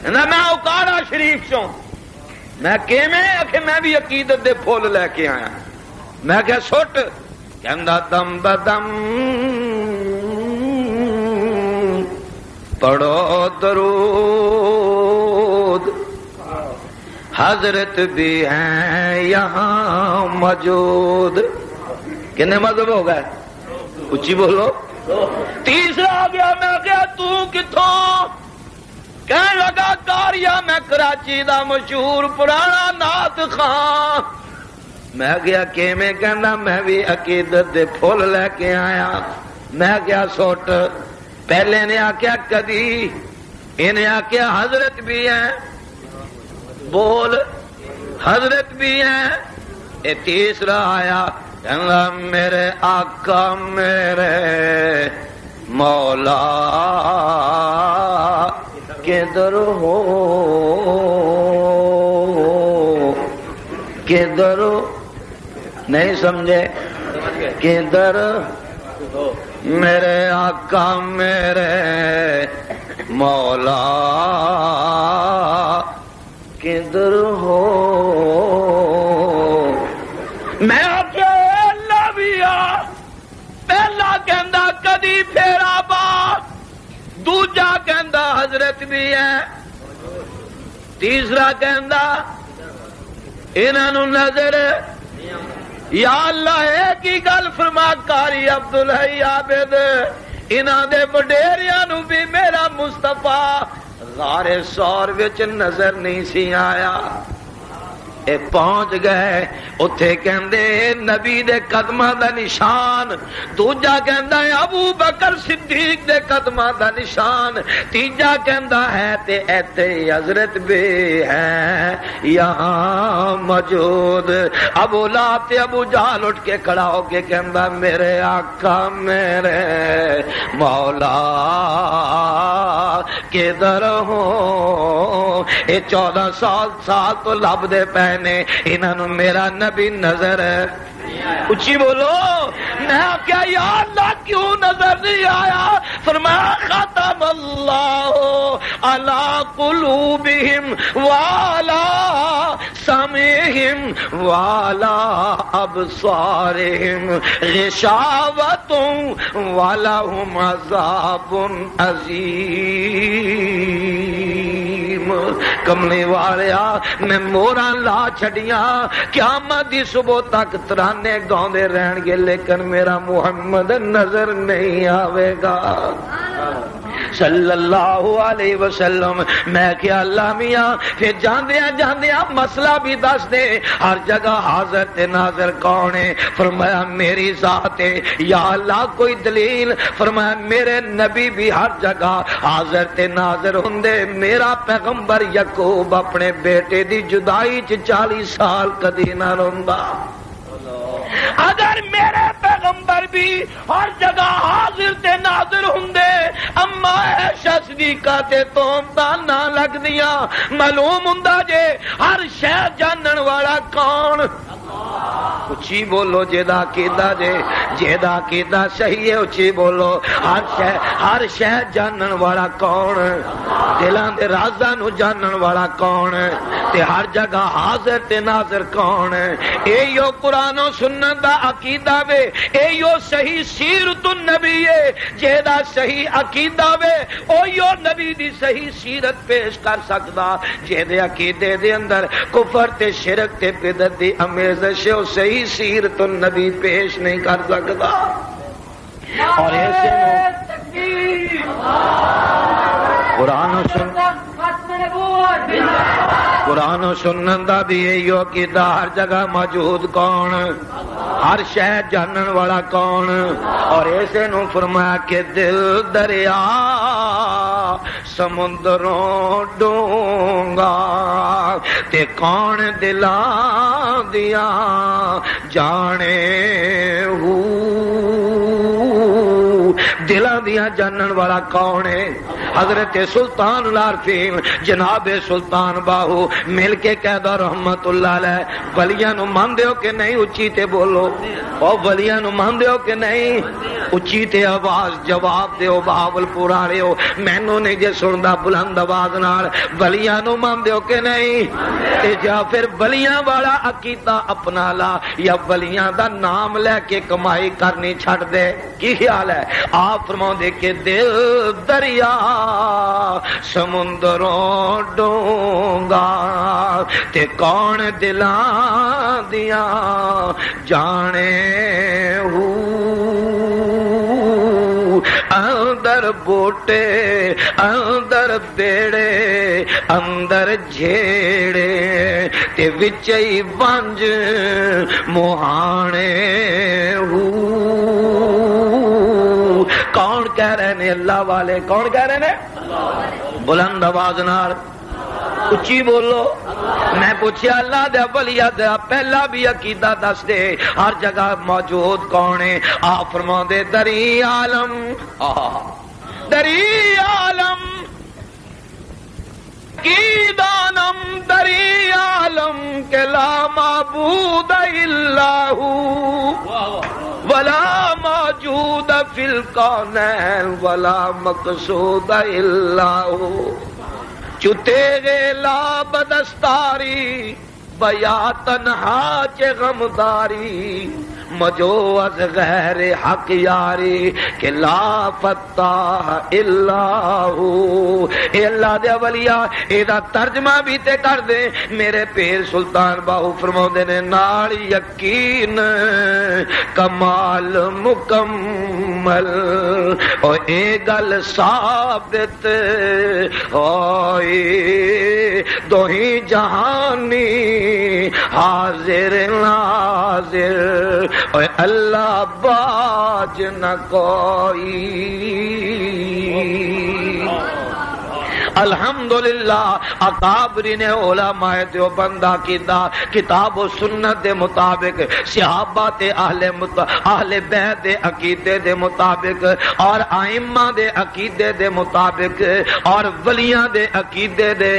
میں اوکاڑا شریف چوں میں کہ میں بھی عقیدت دے پھول لے کے آیا میں کہ سٹ کہندا دم بدم پڑھو درود حضرت بھی ہیں یہاں موجود کتنے مذہب ہو گئے اچھی بولو تیسرا آ گیا میں کہا تو کتوں کہنے لگا کاریا میں کراچی دا مشہور پرانا نعت خان میں گیا کہ میں کہنا میں بھی عقیدت دے پھول لے کے آیا میں گیا سوٹ پہلے نے آکیا کدی انہیں آکیا حضرت بھی ہیں بول حضرت بھی ہیں یہ تیسرا آیا کہنا میرے آقا میرے مولا کدھر ہو کدھر نہیں سمجھے کدھر میرے آقا میرے مولا کدھر ہو میں اللہ بھی پہلا کہندا کدی پھیرا با دوجا کہندا حضرت بھی ہے تیسرا کہندا انہاں نظر یا اللہ ایک ہی گل فرما قاری عبدالحی عابد انہاں دے وڈیریاں نو بھی میرا مصطفیٰ غار سور وچ نظر نہیں سی آیا اے پہنچ گئے اتے کہندے نبی دے قدماں دا نشان دوجا کہندا ہے ابو بکر صدیق دے قدماں دا نشان تیجا کہندا ہے تے ایتھے حضرت بھی ہے یہاں موجود ابو لہب تے ابو جہل اٹھ کے کھڑا ہو کے کہندا میرے آقا میرے مولا کدھر ہو اے 14 سال تو لب دے پے نے انہوں میرا نبی نظر اچھی بولو میں کیا یا اللہ کیوں نظر نہیں آیا فرمایا ختم اللہ علی قلوبہم وعلی سمعہم وعلی ابصارہم غشاوۃ ولہم عذاب عظیم کملی والیا میں موراں لا چھڑیاں قیامت دی صبح تک ترانے گاؤندے رہن گے لیکن میرا محمد نظر نہیں آوے گا صلی اللہ علیہ وسلم میں کیا اللہ میاں پھر جاندیاں جاندیاں مسئلہ بھی دس دے ہر جگہ حاضر تے ناظر کون ہے فرمایا میری ذات ہے یا اللہ کوئی دلیل فرمایا میرے نبی بھی ہر جگہ حاضر تے ناظر ہوندے میرا پیغمبر یعقوب اپنے بیٹے دی جدائی 40 سال کدی نہ روندا اگر میرے پیغمبر بھی ہر جگہ حاضر تے ناظر ہوندے اما عائشہ صدیقہ تے تومتاں نہ لگدیاں معلوم ہوندا جے ہر شے جانن والا کون اچھی بولو جیدا کیدا جے جیدا کیدا صحیح ہے اچھی بولو ہر شے جانن والا کون دلاں دے رازاں نو جانن والا کون تے ہر جگہ حاضر تے ناظر کون ایو قرآن و سنت دا عقیدہ وے ایو صحیح سیرت النبی ہے جیدا صحیح عقیدہ وے اویو نبی دی صحیح سیرت پیش کر سکدا جیدے عقیدے دے اندر کفر تے شرک تے بدعت دی امیزش او صحیح سیرت النبی پیش نہیں کر سکدا اور ایسے قرآن و سنت قرآن و سنت دا بھی یہی عقیدہ ہر جگہ موجود کون ہر شے جانن والا کون اور ایسے نو فرمایا کہ دل دریا سمندروں ڈونگا تے کون دلاں دیا جانے ہو دلاں دیا جانن والا کون ہے حضرت سلطان العارفین جناب سلطان باہو مل کے کہہ دو رحمت اللہ علیہ ولیاں نو ماندے ہو کہ نہیں اچھی تے بولو او ولیاں نو ماندے ہو کہ نہیں اچھی تے آواز جواب دیو بہاول پور والے ہو مینوں نہیں جے سندا بلند آواز نال ولیاں نو ماندے ہو کہ نہیں تے جا پھر ولیاں والا عقیدہ اپنا لا یا ولیاں دا نام لے کے کمائی کرنی چھڈ دے کی خیال ہے آپ فرماؤ دے کہ دل دریا سمندروں ڈونگا تے کون دلاں دیا جانے ہو اندر بوٹے اندر بیڑے اندر جھیڑے تے وچئی ونج مہانے ہو کون کہہ رہے ہیں اللہ والے کون کہہ رہے ہیں بلند آواز نال اچھی بولو میں پوچھیا اللہ دے ولی دا پہلا بھی عقیدہ دس دے ہر جگہ موجود کون ہے آپ فرما دے دری عالم دری عالم کی دانم دری عالم کہ لا معبود الا ہو ولا موجود فی الکونین ولا مقصود الا ہو چتے گے لا بدستاری بیا تنہا چ غمداری مجو از غیر حق یاری کہ لا فتح الا ہو اے اللہ دے اولیاء اے دا ترجمہ بھی تے کر دے میرے پیر سلطان باہو فرماؤندے نے نال یقین کمال مکمل او اے گل ثابت ہوئی دوہی جہانی حاضر ناظر اے اللہ باج نہ کوئی الحمدللہ اکابری نے علماء دیوبند کیتا کتاب و سنت دے مطابق صحابہ تے اہل بیت دے عقیدے دے مطابق اور ائمہ دے عقیدے دے مطابق اور ولیاں دے عقیدے دے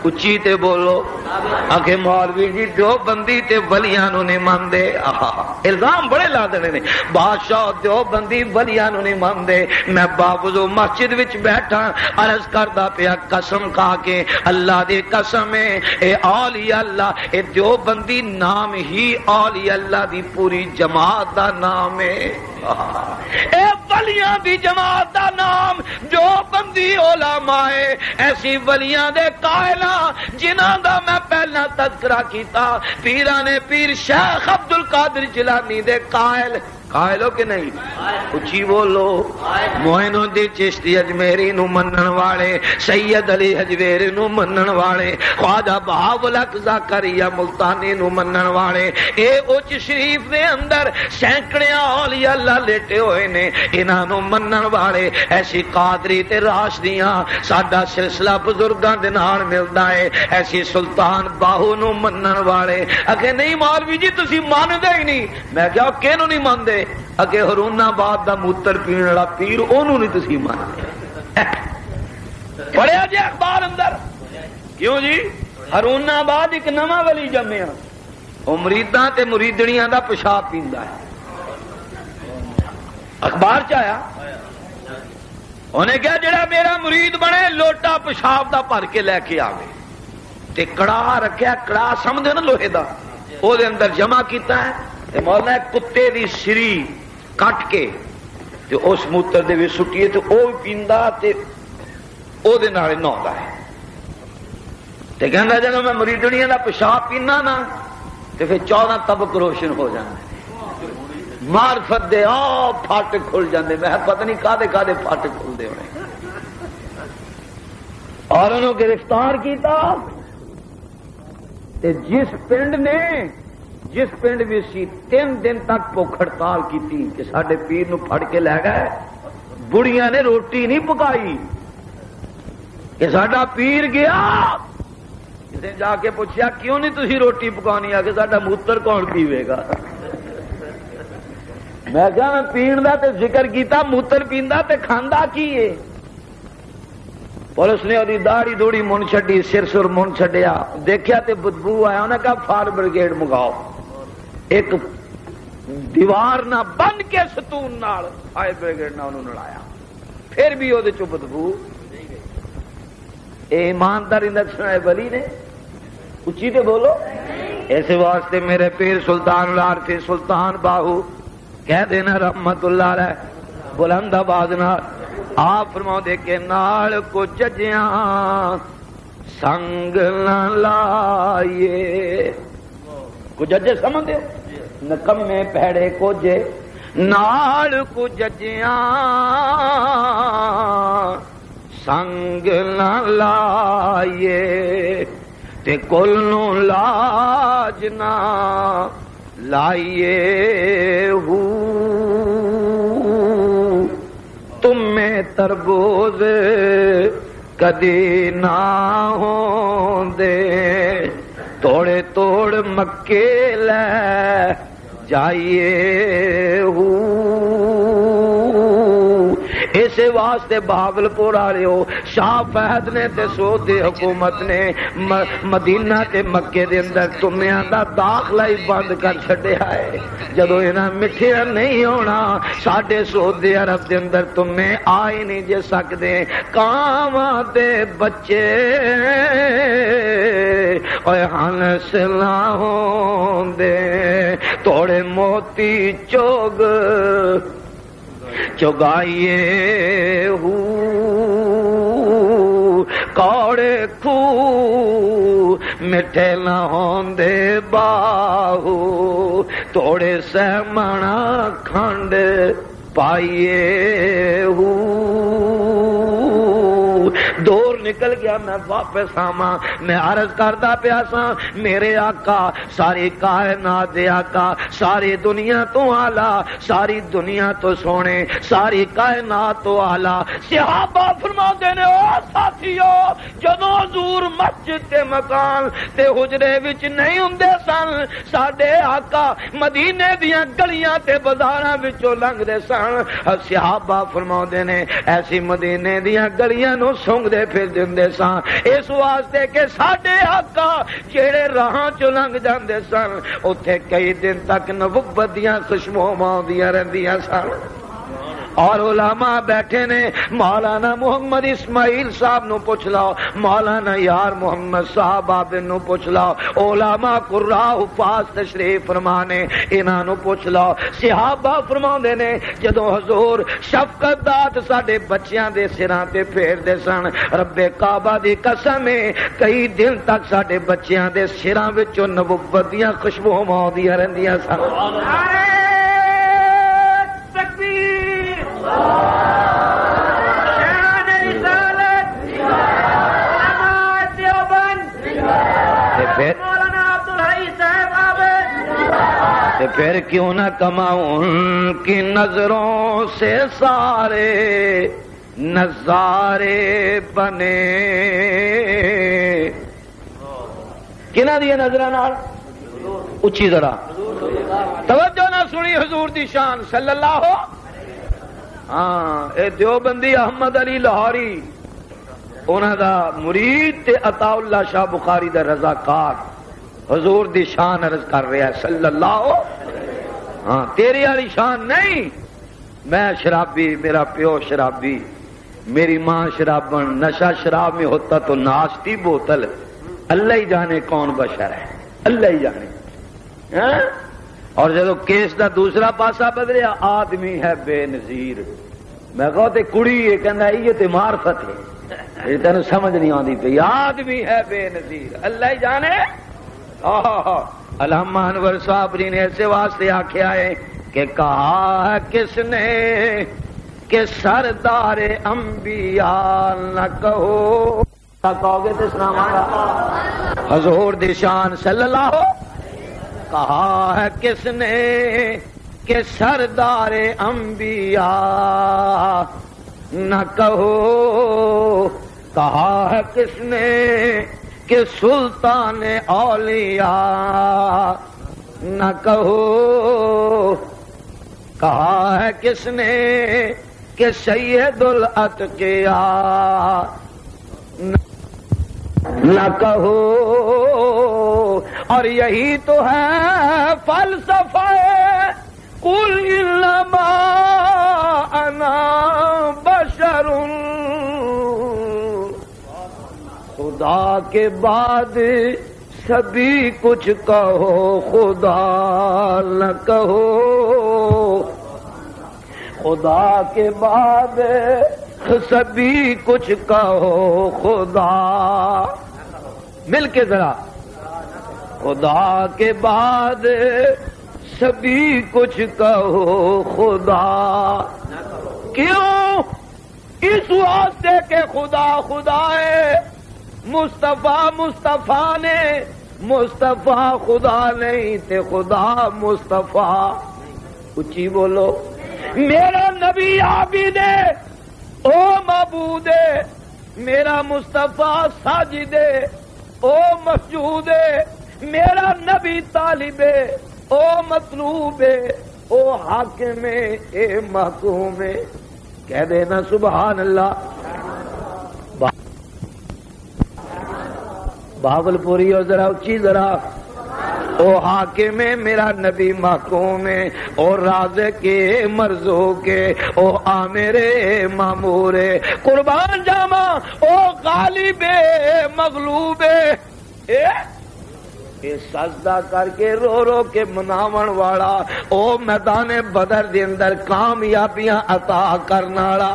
اچھی تے بولو آگے مولوی جی دیوبندی تے ولیاں نو نہیں ماندے الزام بڑے لا دینے نے بادشاہ دیوبندی ولیاں نو نہیں ماندے میں باوضو مسجد وچ بیٹھا عرض کردا پیا قسم کھا کے اللہ دی قسم ہے اے اولیاء اللہ اے دیوبندی نام ہی اولیاء اللہ دی پوری جماعت دا نام ہے اے ولیاں دی جماعت دا نام دیوبندی علماء ایسی ولیاں دے قائلاں جنہاں دا میں پہلا تذکرہ کیتا پیراں نے پیر شیخ عبد القادر جیلانی دے قائل ہو کہ نہیں اچھی بولو معین الدین چشتی اجمیری نو منن والے سید علی حجویری نو منن والے خواجہ بہاول حق زکریا ملتانی نو منن والے اے اچ شریف دے اندر سینکڑے اولیاء اللہ لیٹے ہوئے نے انہاں نو منن والے ایسی قادری تے راشدیاں ساڈا سلسلہ بزرگاں دے نال ملدا ہے ایسی سلطان باہو نو منن والے اگے نہیں مولوی جی تسی ماندے ہی نہیں میں کہا کینوں نہیں ماندے اگے ہرون آباد دا موتر پین والا پیر انہوں نہیں تسی مانتے پڑھیا جی اخبار اندر کیوں جی ہرون آباد ایک نواں ولی جمیا وہ مریداں تے مریدڑیاں دا پیشاب پیندا ہے اخبار چایا انہیں کہا جڑا میرا مرید بنے لوٹا پیشاب دا بھر کے لے کے آوے تے کڑا رکھیا کڑا سمجھے نا لوہے دا او دے اندر جمع کیتا ہے تے مولا کتے دی سری کٹ کے تے اس موتر دے وچ سٹیے تے او پیندا تے او دے نال نہوندا ہے تے کہندا جدوں میں مریدڑیاں دا پیشاب پینا نا تے پھر 14 طبق روشن ہو جاندے معرفت دے پھٹ کھل جاندے میں پتہ نہیں کادے پھٹ کھلدے ہونے اور انہوں گرفتار کیتا تے جس پنڈ بھی سی 3 دن تک بھوک ہڑتال کی کہ ساڈے پیر نو پھڑ کے لے گئے. بڑیاں نے روٹی نہیں پکائی کہ ساڈا پیر گیا. کسی جا کے پوچھا کیوں نہیں تسی روٹی پکانی؟ آ کے ساڈا موتر کون پیوے گا؟ میں کہا میں پین دا تے ذکر کیتا، موتر پیندا تے کھاندا کی ہے؟ پولیس نے وہی داڑھی دوڑی من چڈی، سر سر من چڈیا، دیکھا تے بدبو آیا. انہیں کہا فائر بریگیڈ منگاؤ. ایک دیوار نہ بن کے ستون نال فائر بریگیڈ نہ انہوں نے لایا، پھر بھی وہ بدبو. اے ایمانداری دسنا ہے ولی نے؟ اچھی تے بولو. اس واسطے میرے پیر سلطان العارفین سلطان باہو کہہ دینا رحمت اللہ علیہ بلند آواز نال آپ فرما دے کے نال کو ججیاں سنگ نہ لائیے. کو ججے سمجھ دے نکمے پیڑے کو جے نال کو ججیاں سنگ نہ لائیے تے کل نو لاج نہ لائیے. ہو تم میں تربوز کدی نہ ہوندے توڑے توڑ مکے لے جائیے. ہو اس واسطے بہاول پور والے شاہ فہد نے تے سعودی حکومت نے مدینہ تے مکے دے اندر تمیاں دا داخلہ ہی بند کر چھڈیا ہے. جدو انہاں مٹھیا نہیں ہونا ساڈے سعودی عرب دے اندر تمے آ ہی نہیں جے سکدے. کاواں دے بچے اوے ہنس نہ ہوندے توڑے موتی چوگ چگائیے. ہو کوڑے کھو مٹھے نہ ہوندے باہو توڑے سہمنا کھنڈ پائیے. ہو دور نکل گیا میں واپس آواں. میں عرض کردا پیا سا میرے آقا ساری کائنات دے آقا ساری دنیا تو آلہ ساری دنیا تو سونے ساری کائنات تو آلہ. صحابہ فرماندے نے او ساتھیو جدوں حضور مسجد تے مکان تے حجرے وچ نہیں ہوندے سن ساڈے آقا مدینے دیاں گلیاں تے بازاراں وچوں لنگدے سن. صحابہ فرماندے نے ایسی مدینے دیاں گلیاں نو سونگ دے پھر دے سن اس واسطے کہ ساڈے آقا جہے راہاں چ لنگ جاندے سن اوتھے کئی دن تک نبوت دیاں خوشبوواں آندیاں رہندیاں سن. اور علماء بیٹھے نے مولانا محمد اسماعیل صاحب نو پوچھ لاؤ مولانا یار محمد صاحب آبن نو پوچھ لاؤ علماء قراء حفاظ تشریف فرمانے انہاں نو پوچھ لاؤ. صحابہ فرماندے نے جدوں حضور شفقت دات ساڈے بچیاں دے سراں تے پھیر دے سن رب کعبہ دی قسم ہے کئی دن تک ساڈے بچیاں دے سراں وچوں نبوت دیاں خوشبوواں آندیاں رہندیاں سن. پھر کیوں نہ کماؤں ان کی نظروں سے سارے نظارے بنے. کنہاں دی نظراں نال اچھی ذرا توجہ نہ سنی حضور دی شان صلی اللہ. ہاں اے دیوبندی احمد علی لاہوری انہاں دا مرید تے عطا اللہ شاہ بخاری دا رضاکار حضور دی شان عرض کر رہا ہے صلی اللہ. ہاں تیری والی شان نہیں. میں شرابی میرا پیو شرابی میری ماں شرابن نشہ شراب میں ہوتا تو ناشتی بوتل اللہ ہی جانے کون بشر ہے اللہ ہی جانے. اور جب کیس دا دوسرا پاسا بدلیا آدمی ہے بے نظیر. میں کہو تے کڑی یہ کہندا یہ تے معرفت ہے یہ تینوں سمجھ نہیں آندی پئی. آدمی ہے بے نظیر اللہ ہی جانے. علامہ انور صابری نے ایسے واسطے آخیا ہے کہ کہا ہے کس نے کہ سردار انبیاء نہ کہو کہو گے تو سناواں گا حضور دی شان صلی اللہ کہا ہے کس نے کہ سردار انبیاء نہ کہو کہا ہے کس نے کہ سلطان اولیاء نہ کہو کہا ہے کس نے کہ سید الاتقیاء نہ کہو اور یہی تو ہے فلسفہ قل انما انا بشر خدا کے بعد سبھی کچھ کہو خدا نہ کہو خدا کے بعد سبھی کچھ کہو خدا مل کے ذرا خدا کے بعد سبھی کچھ کہو خدا کیوں اس واسطے کہ خدا خدا ہے مصطفیٰ مصطفیٰ نے مصطفیٰ خدا نہیں تے خدا مصطفیٰ اچھی بولو میرا نبی عابد ہے او معبود ہے میرا مصطفیٰ ساجد ہے او مسجود ہے میرا نبی طالب ہے او مطلوب ہے او حاکم ہے اے محکوم ہے کہہ دینا سبحان اللہ بھاول پوری اور ذرا اچھی ذرا او حاکم ہے میرا نبی محکوم ہے اور رازق کے مرزوق کے او آمر مامور ہے قربان جاما او غالب مغلوب ہے سجدہ کر کے رو رو کے مناون والا او میدان بدر دے اندر کامیابیاں عطا کرنا والا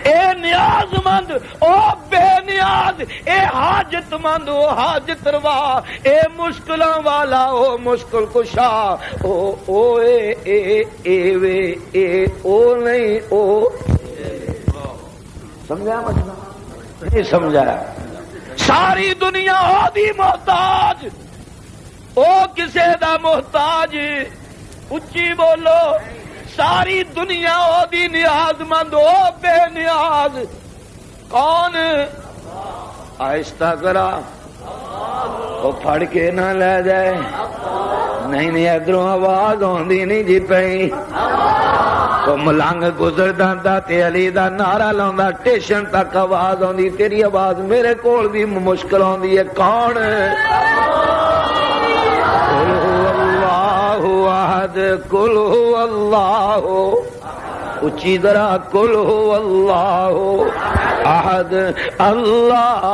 اے نیاز مند او بے نیاز اے حاجت مند او حاجت روا اے مشکلاں والا او مشکل کشا او اے وے اے او نہیں او سمجھا مطلب نہیں سمجھایا ساری دنیا او دی محتاج او کسے دا محتاج اچھی بولو ساری دنیا او دی نیاز مند او بے نیاز کون آہستہ کرا وہ پھڑ کے نہ لے جائے نہیں ادھروں آواز آندی نہیں جی پئی وہ ملنگ گزر دا تے علی دا نعرہ لاؤندا ٹیشن تک آواز آندی تیری آواز میرے کول بھی مشکل آندی ہے کون قل هو اللہ اچھی ذرا قل هو اللہ احد اللہ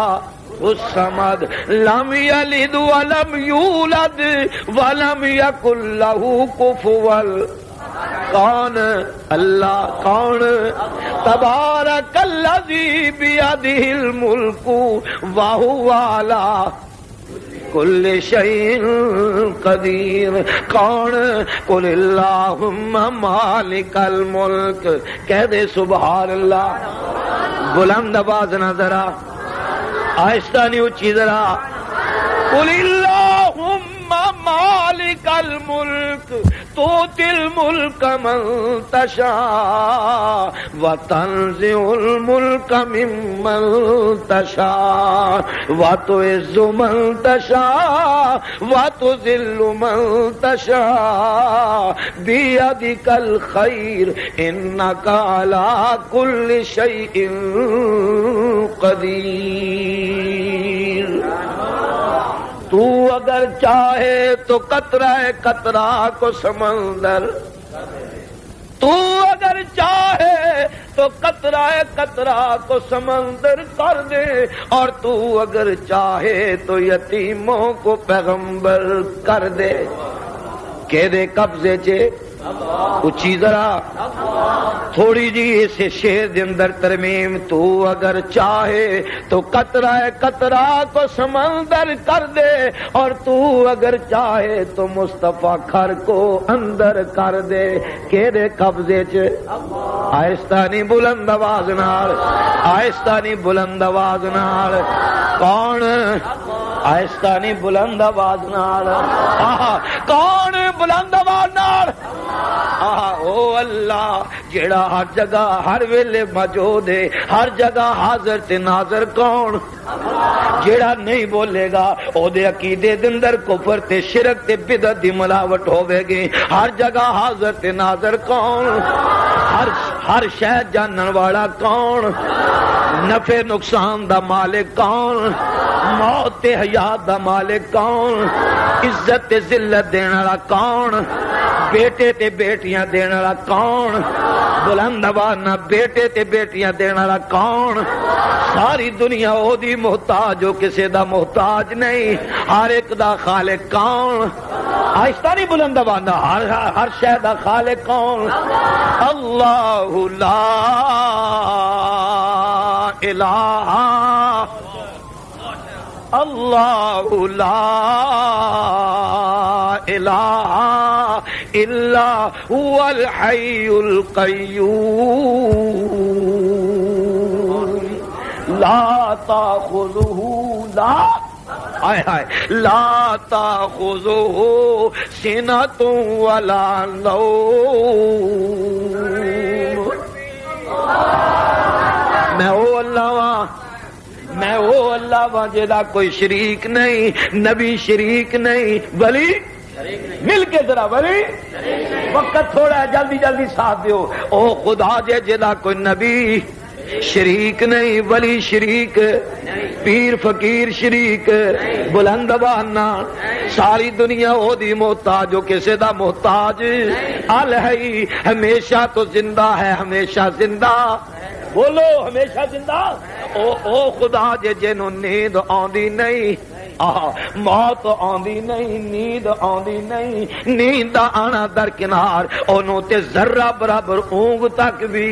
الصمد لم یلد ولم یولد ولم یکن له کفوا کون اللہ کون تبارک الذی بیدہ الملک وہو علی کل شیء قدیر کون قل اللہم مالک الملک کہہ دے سبحان اللہ بلند آواز نہ ذرا آہستہ نہیں اچھی ذرا قل اللہم مالک الملک تؤتی الملک من تشاء وتنزع الملک ممن تشاء وتعز من تشاء وتذل من تشاء بیدک الخیر انک علی کل شیء قدیر تو اگر چاہے تو قطرہ قطرہ کو سمندر تو اگر چاہے تو قطرہ قطرہ کو سمندر کر دے اور تو اگر چاہے تو یتیموں کو پیغمبر کر دے کہ دے قبضے چے اچھی ذرا تھوڑی جی اس شعر دے اندر ترمیم، تو اگر چاہے تو قطرہ قطرہ کو سمندر کر دے، اور تو اگر چاہے تو مصطفیٰ کھر کو اندر کر دے، کیڑے قبضے چ آہستہ نہیں بلند آواز نال، آہستہ نہیں بلند آواز نال، کون آہستہ نہیں بلند آواز نال، کون بلند آواز نال، او اللہ جیڑا ہر جگہ ہر ویلے موجود ہے، ہر جگہ حاضر تے ناظر، کون جیڑا نہیں بولے گا او دے عقیدے دے اندر کفر تے شرک تے بدعت دی ملاوٹ ہوے گی، ہر جگہ حاضر تے ناظر کون، ہر شے جانن والا کون، نفع نقصان دا مالک کون، موت تے حیات دا مالک کون، عزت تے ذلت دین والا کون، بیٹے تے بیٹیاں دین والا کون، بلند آواز نہ بیٹے تے بیٹیاں دین والا کون، ساری دنیا او دی محتاج، ہو کسے دا محتاج نہیں، ہر ایک دا خالق کون، آہستہ نہیں بلند آواز نہ، ہر شے دا خالق کون، اللہ لا الہ اللہ لا الہ الا هو الحی القیوم لا تاخذہ لا تاخذہ سنۃ ولا نوم، میں او اللہ ہاں، میں وہ اللہ وا جدا کوئی شریک نہیں، نبی شریک نہیں، ولی مل کے ذرا ولی وقت تھوڑا ہے، جلدی جلدی ساتھ دیو، او خدا جے جدا کوئی نبی شریک نہیں، ولی شریک، پیر فقیر شریک، بلند بانا، ساری دنیا او دی محتاج، ہو کسے دا محتاج، الہی ہمیشہ تو زندہ ہے، ہمیشہ زندہ، بولو ہمیشہ زندہ، او خدا جے جنوں نیند آندی نہیں، موت آندی نہیں، نیند آندی نہیں، نیند آنا درکنار، اونوں تے ذرہ برابر اونگ تک بھی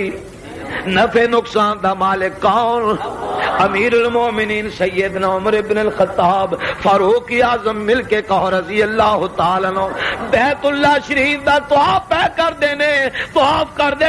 نفع نقصان دا مالک کون، امیر المومنین سیدنا عمر بن الخطاب فاروق اعظم مل کے کہو رضی اللہ تعالی عنہ، بیت اللہ شریف دا طواف پہ کر دینے، طواف کر دے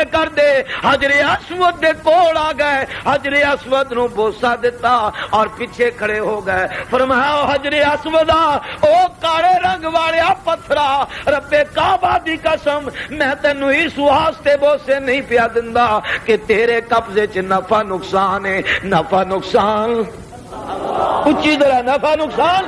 حجر اسود دے کول آ گئے، حجر اسود نو بوسا دیتا اور پیچھے کھڑے ہو گئے، فرمایا حجر اسود او کالے رنگ والے پتھرا، رب کعبہ دی قسم میں تینو اس واسطے بوسے نہیں پیا دیندا کہ تیرے قبضے چ نفع نقصان ہے، نفع نقصان اچھی طرح نفع نقصان،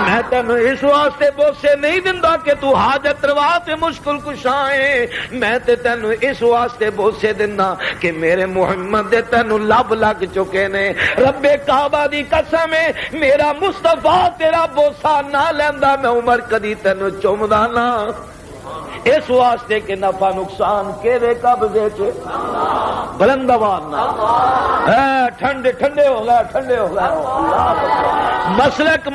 میں تینو اس واسطے بوسے نہیں دیندا کہ تو حاجت روا تے مشکل کشا ہے، میں تے تینو اس واسطے بوسے دینا کہ میرے محمد دے تینو لب لگ چکے نے، رب کعبہ دی قسم ہے میرا مصطفیٰ تیرا بوسا نہ لیندا میں عمر کدی تینو چومدا نہ، اس واسطے کہ نفع نقصان کیڑے قبضے چ، بلند آواز نہ، ٹھنڈے ٹھنڈے ہو گئے، ٹھنڈے ہو گئے، مسلک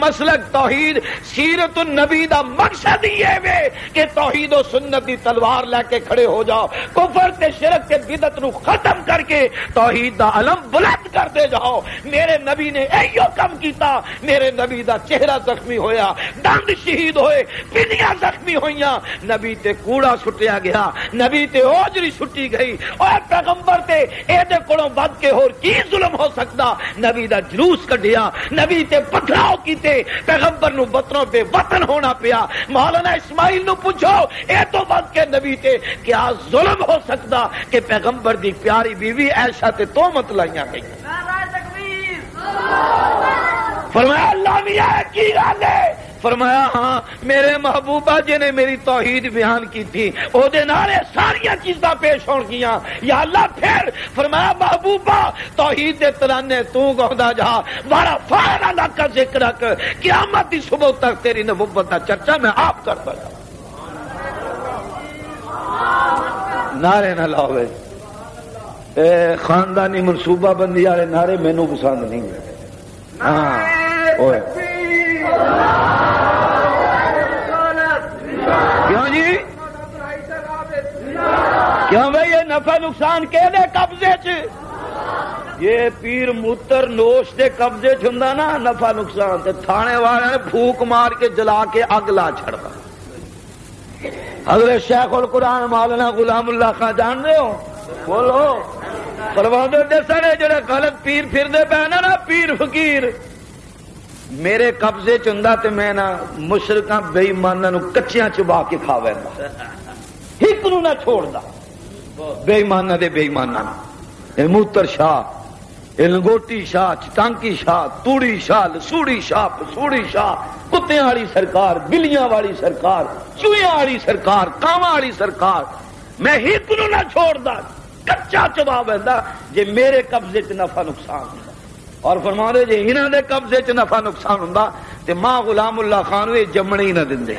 توحید سیرت النبی دا مقصد یہ ہے کہ توحید و سنت دی تلوار لے کے کھڑے ہو جاؤ، کفر تے شرک تے بدعت نو ختم کر کے توحید دا علم بلند کرتے جاؤ، میرے نبی نے ایو کم کیتا، میرے نبی دا چہرہ زخمی ہویا، دند شہید ہوئے، پنیاں زخمی ہوئیاں، نبی تے کوڑا سٹیا گیا، نبی تے اوجری سٹی گئی، اور پیغمبر تے اے دے کولوں ود کے ہور کی ظلم ہو سکتا، نبی دا جلوس کڈیا، نبی تے پتھراؤ کیتے، پیغمبر نو بطنوں پہ وطن ہونا پیا، مولانا اسماعیل نو پوچھو اے تو ود کے نبی تے کیا ظلم ہو سکتا کہ پیغمبر دی پیاری بیوی عائشہ تے تہمت لائیاں گئی، فرمایا اللہ میاں کی گل ہے، فرمایا ہاں میرے محبوبہ جی نے میری توحید بیان کی تھی، او دے نالے ساریاں چیزاں پیش ہون گیاں، یا اللہ پھر فرمایا محبوبہ توحید دے ترانے تو گاوندا جا، بڑا فائدہ اللہ کا ذکر رکھ، قیامت دی صبح تک تیری نبوت دا چرچا میں آپ کرتا جاؤں، نعرے نہ لاوے، اے خاندانی منصوبہ بندی والے نعرے مینوں پسند نہیں ہے، ہاں اوئے کیوں جی نفع نقصان کے دے قبضے چ یہ پیر موتر نوش دے قبضے چ ہوندا نا نفع نقصان تے تھانے والے نے پھوک مار کے جلا کے اگ لا چھڑدا حضرت شیخ القرآن مولانا غلام اللہ خان جان دے ہو بولو پرواندے دسنے جڑے غلط پیر پھردے پے نا پیر فقیر میرے قبضے چ ہوندا تے میں نا مشرکاں بے ایماناں نو کچیاں چبا کے کھا ویندا ایک نو نہ چھوڑدا بے ایماناں دے بے ایماناں اے موتر شاہ اے لنگوٹی شاہ چٹانکی شاہ توڑی شاہ لسوڑی شاہ پسوڑی شاہ کتیاں والی سرکار بلیاں والی سرکار چوہیاں والی سرکار کاواں والی سرکار میں ایک نو نہ چھوڑدا کچا چبا ویندا جے میرے قبضے چ نفع نقصان ہوندا اور فرما دے جے انہاں دے قبضے چ نفع نقصان ہوندا تے ماں غلام اللہ خان وی جمنے ہی نہ دندے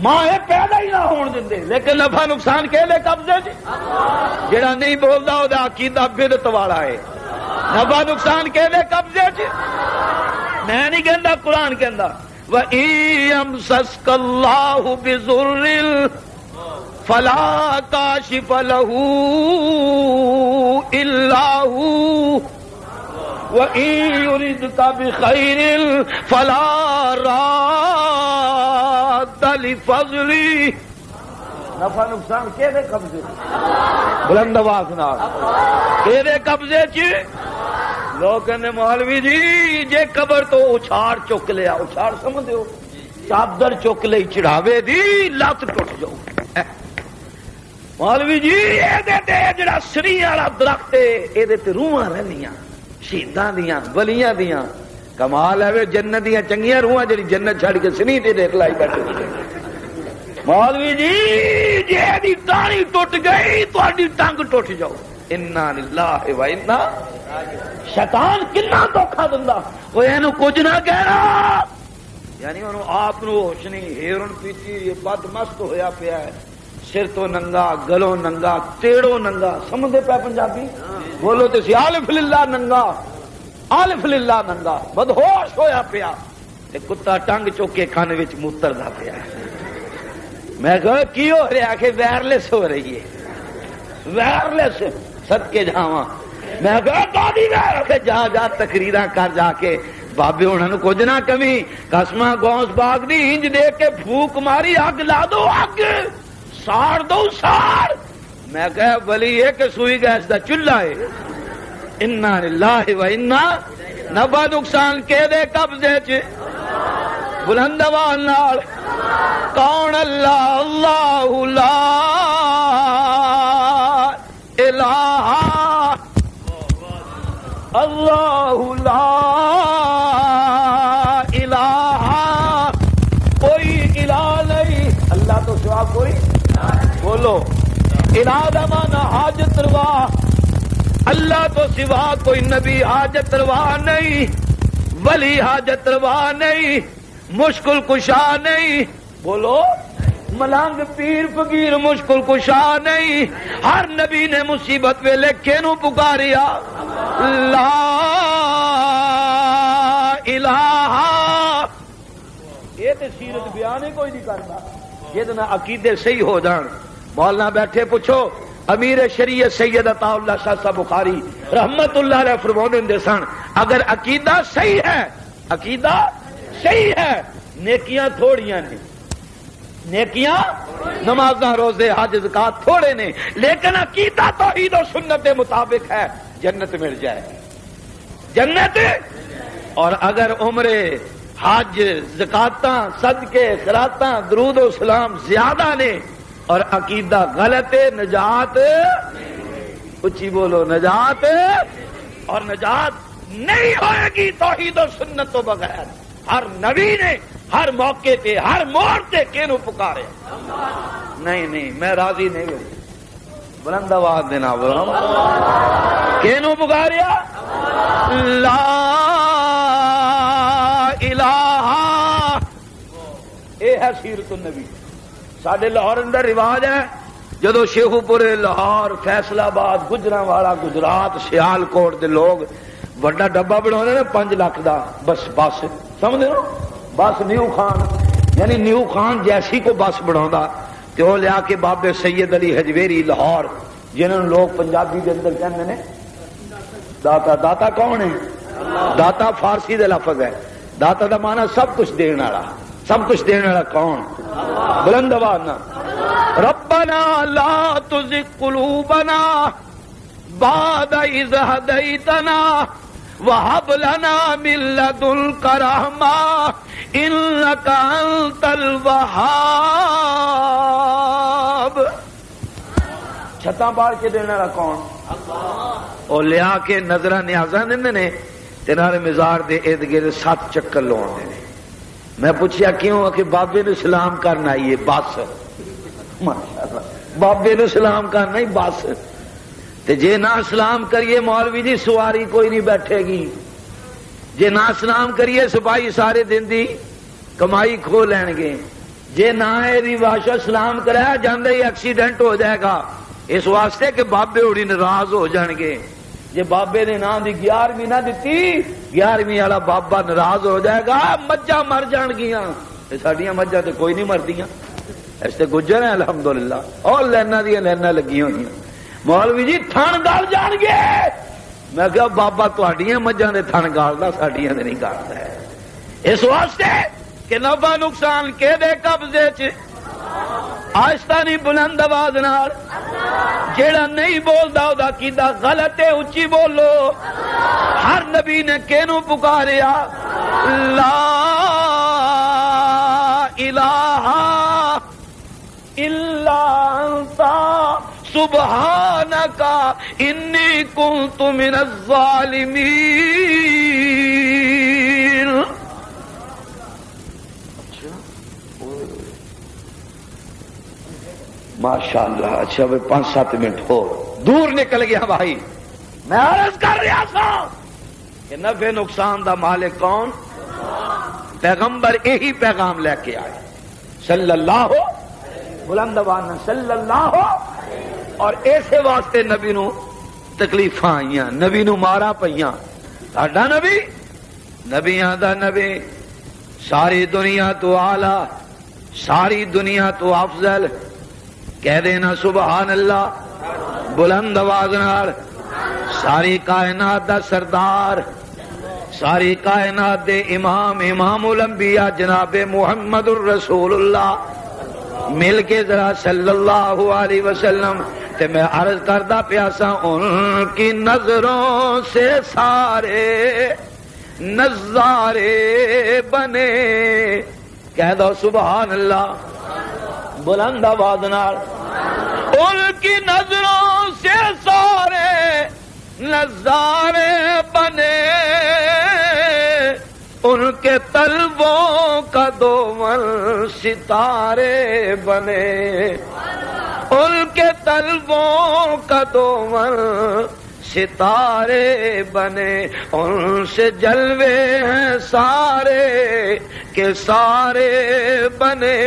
ماں یہ پیدا ہی نہ ہون دندے لیکن نفع نقصان کے لے قبضے چ جڑا نہیں بولدا او دا عقیدہ بدعت والا ہے نفع نقصان کے لے قبضے چ میں نہیں کہندا قرآن کہندا وَإِن يَمْسَسْكَ اللَّهُ بِضُرٍّ فَلَا كَاشِفَ لَهُ إِلَّا هُوَ وَإِن يُرِدْكَ بِخَيْرٍ فَلَا رَادَّ لِفَضْلِهِ نفع نقصان کے دے قبضے بلند آواز نال کے دے قبضے چ لوگ کہنے مولوی جی جے قبر تو اچھاڑ چک لیا اچھاڑ سمجھ ہو چادر چک لئی چڑھاوے دی لت ٹوٹ جاؤ مولوی جی اے جڑا سری والا درخت ہے اے تے روحاں رہنیاں شہیداں دیاں ولیاں دیاں کمال ہے جنت دیاں چنگیاں روحاں جڑی جنت چھڑ کے سنی تے دیکھ لائی بیٹھے مولوی جی جے دی ٹانی ٹوٹ گئی تہاڈی ٹنگ ٹوٹ جاؤ انا للہ و انا شیطان کنا دھوکھا دندا او اینو کچھ نہ کہنا یعنی انہوں آپ نو ہوش نہیں ہیرن پیتی بد مست ہویا پیا ہے سر تو ننگا گلوں ننگا تیڑوں ننگا سمجھے پہ پنجابی بولو تے سی الف للہ ننگا الف للہ ننگا بد ہوش ہویا پیا تے کتا ٹنگ چوک کے کھانے وچ موتر دا پیا میں کہا کی ہو رہا کہ وائرلیس ہو رہی ہے وائرلیس صدقے جاواں میں کہا دادی وائر جا جا تقریراں کر جا کے بابے ہونا نو کچھ نہ کمی قسماں گوس باغ دی انج دیکھ کے پھوک ماری اگ لا دو اگ ساڑ دو ساڑ میں کہا ولی ہے کہ سوئی گیس دا چولہا ہے انا للہ و انا نفع نقصان کے دے قبضے چ بلند آواز نال کون اللہ اللہ لا الہ اللہ لا الہ کوئی الہ نہیں اللہ تو سوا کوئی بولو الہ دا معنی حاجت روا اللہ تو سوا کوئی نبی حاجت روا نہیں ولی حاجت روا نہیں مشکل کشا نہیں بولو ملنگ پیر فقیر مشکل کشا نہیں ہر نبی نے مصیبت ویلے کینوں پکاریا لا الہ یہ تے سیرت بیان ہی کوئی نہیں کرتا یہ عقیدے صحیح ہو جان مولانا بیٹھے پوچھو امیر شریعت سید عطا اللہ شاہ صاحب بخاری رحمت اللہ علیہ فرماتے سن اگر عقیدہ صحیح ہے عقیدہ صحیح ہے نیکیاں تھوڑیاں نے نیکیاں نمازاں روزے حج زکات تھوڑے نے لیکن عقیدہ توحید و سنت کے مطابق ہے جنت مل جائے جنت اور اگر عمرے حج زکاتاں صدقے خیراتاں درود و سلام زیادہ نے اور عقیدہ غلط ہے نجات اچھی بولو نجات اور نجات نہیں ہوئے گی توحید و سنت تو بغیر ہر نبی نے ہر موقع پہ ہر موڑ پہ کینوں پکارے نہیں میں راضی نہیں ہوئی بلند آواز دینا بولو کینوں پکاریا لا الہ اے ہے سیرت النبی ساڈے لاہور اندر رواج ہے جدو شیخو پورے لاہور فیصلہ آباد گجراں گجرات سیال کوٹ دے لوگ بڑا ڈبا بنا 5 لاکھ دا بس سمجھ لو بس نیو خان یعنی نیو خان جیسی کو بس بنا تو لیا کے بابے سید علی حجویری لاہور جنہوں لوگ پنجابی کے اندر کہتے ہیں داتا. داتا کون ہے؟ داتا فارسی دے لفظ ہے. داتا دا معنی سب کچھ دین والا. سب کچھ دین والا کون؟ بلند آواز نہ ربنا لا تزغ قلوبنا بعد إذ هديتنا وهب لنا من لدنك رحمة إنك أنت الوهاب. چھتاں بار کے دینے والا کون؟ اور لیا کے نظرہ نیازاں دندے نے تے نال مزار دے ارد گرد 7 چکر لواندے نے. میں پوچھیا کیوں؟ کہ بابے نو سلام کرنا آئیے بس. ماشاءاللہ بابے نو سلام کرنا ہی بس. تے جے نہ سلام کریے مولوی جی سواری کوئی نہیں بیٹھے گی. جے نہ سلام کریے سپاہی سارے دن دی کمائی کھو لین گے. جے نہ دی واشا سلام کرایا جاندے ہی ایکسیڈنٹ ہو جائے گا اس واسطے کہ بابے اڑی ناراض ہو جان گے. جے بابے نے نام دی 11ویں نہ دتی 11ویں والا بابا ناراض ہو جائے گا مجھا مر جان گیاں. ساڈیاں مجھا تے کوئی نہیں مردیاں اس تے گجر ہیں الحمدللہ. اور لائناں دی لائناں لگی ہوئی. مولوی جی تھن گل جان گے. میں کہا بابا تہاڈیاں مجھاں دے تھن گالدا ساڈیاں دے نہیں گالدا ہے. اس واسطے کہ نفع نقصان کے دے قبضے چ. آہستہ نہیں بلند آواز نال. جیڑا نہیں بولدا او دا کیدا غلط ہے اچھی بولو. ہر نبی نے کینوں پکاریا لا الہ الا انت سبحانک انی کنت من الظالمین. ماشاءاللہ. اچھا بھائی 5-7 منٹ ہو دور نکل گیا بھائی. میں عرض کر رہا تھا کہ نفع نقصان دا مالک کون؟ پیغمبر یہی پیغام لے کے آئے صلی اللہ بلند آواز صلی اللہ. اور ایسے واسطے نبی نو تکلیفاں آئیاں نبی نو مارا پئیاں. ساڈا نبی نبیاں دا نبی ساری دنیا تو اعلی ساری دنیا تو افضل. کہہ دینا سبحان اللہ بلند آواز نال. ساری کائنات دا سردار ساری کائنات دے امام امام الانبیاء جناب محمد الرسول اللہ مل کے ذرا صلی اللہ علیہ وسلم. تے میں عرض کردا پیاسا ان کی نظروں سے سارے نظارے بنے. کہہ دو سبحان اللہ بلند آواز نال. ان کی نظروں سے سارے نظارے بنے ان کے طلبوں کا دومل ستارے بنے. ان کے طلبوں کا دومل ستارے بنے. ان سے جلوے ہیں سارے کے سارے بنے.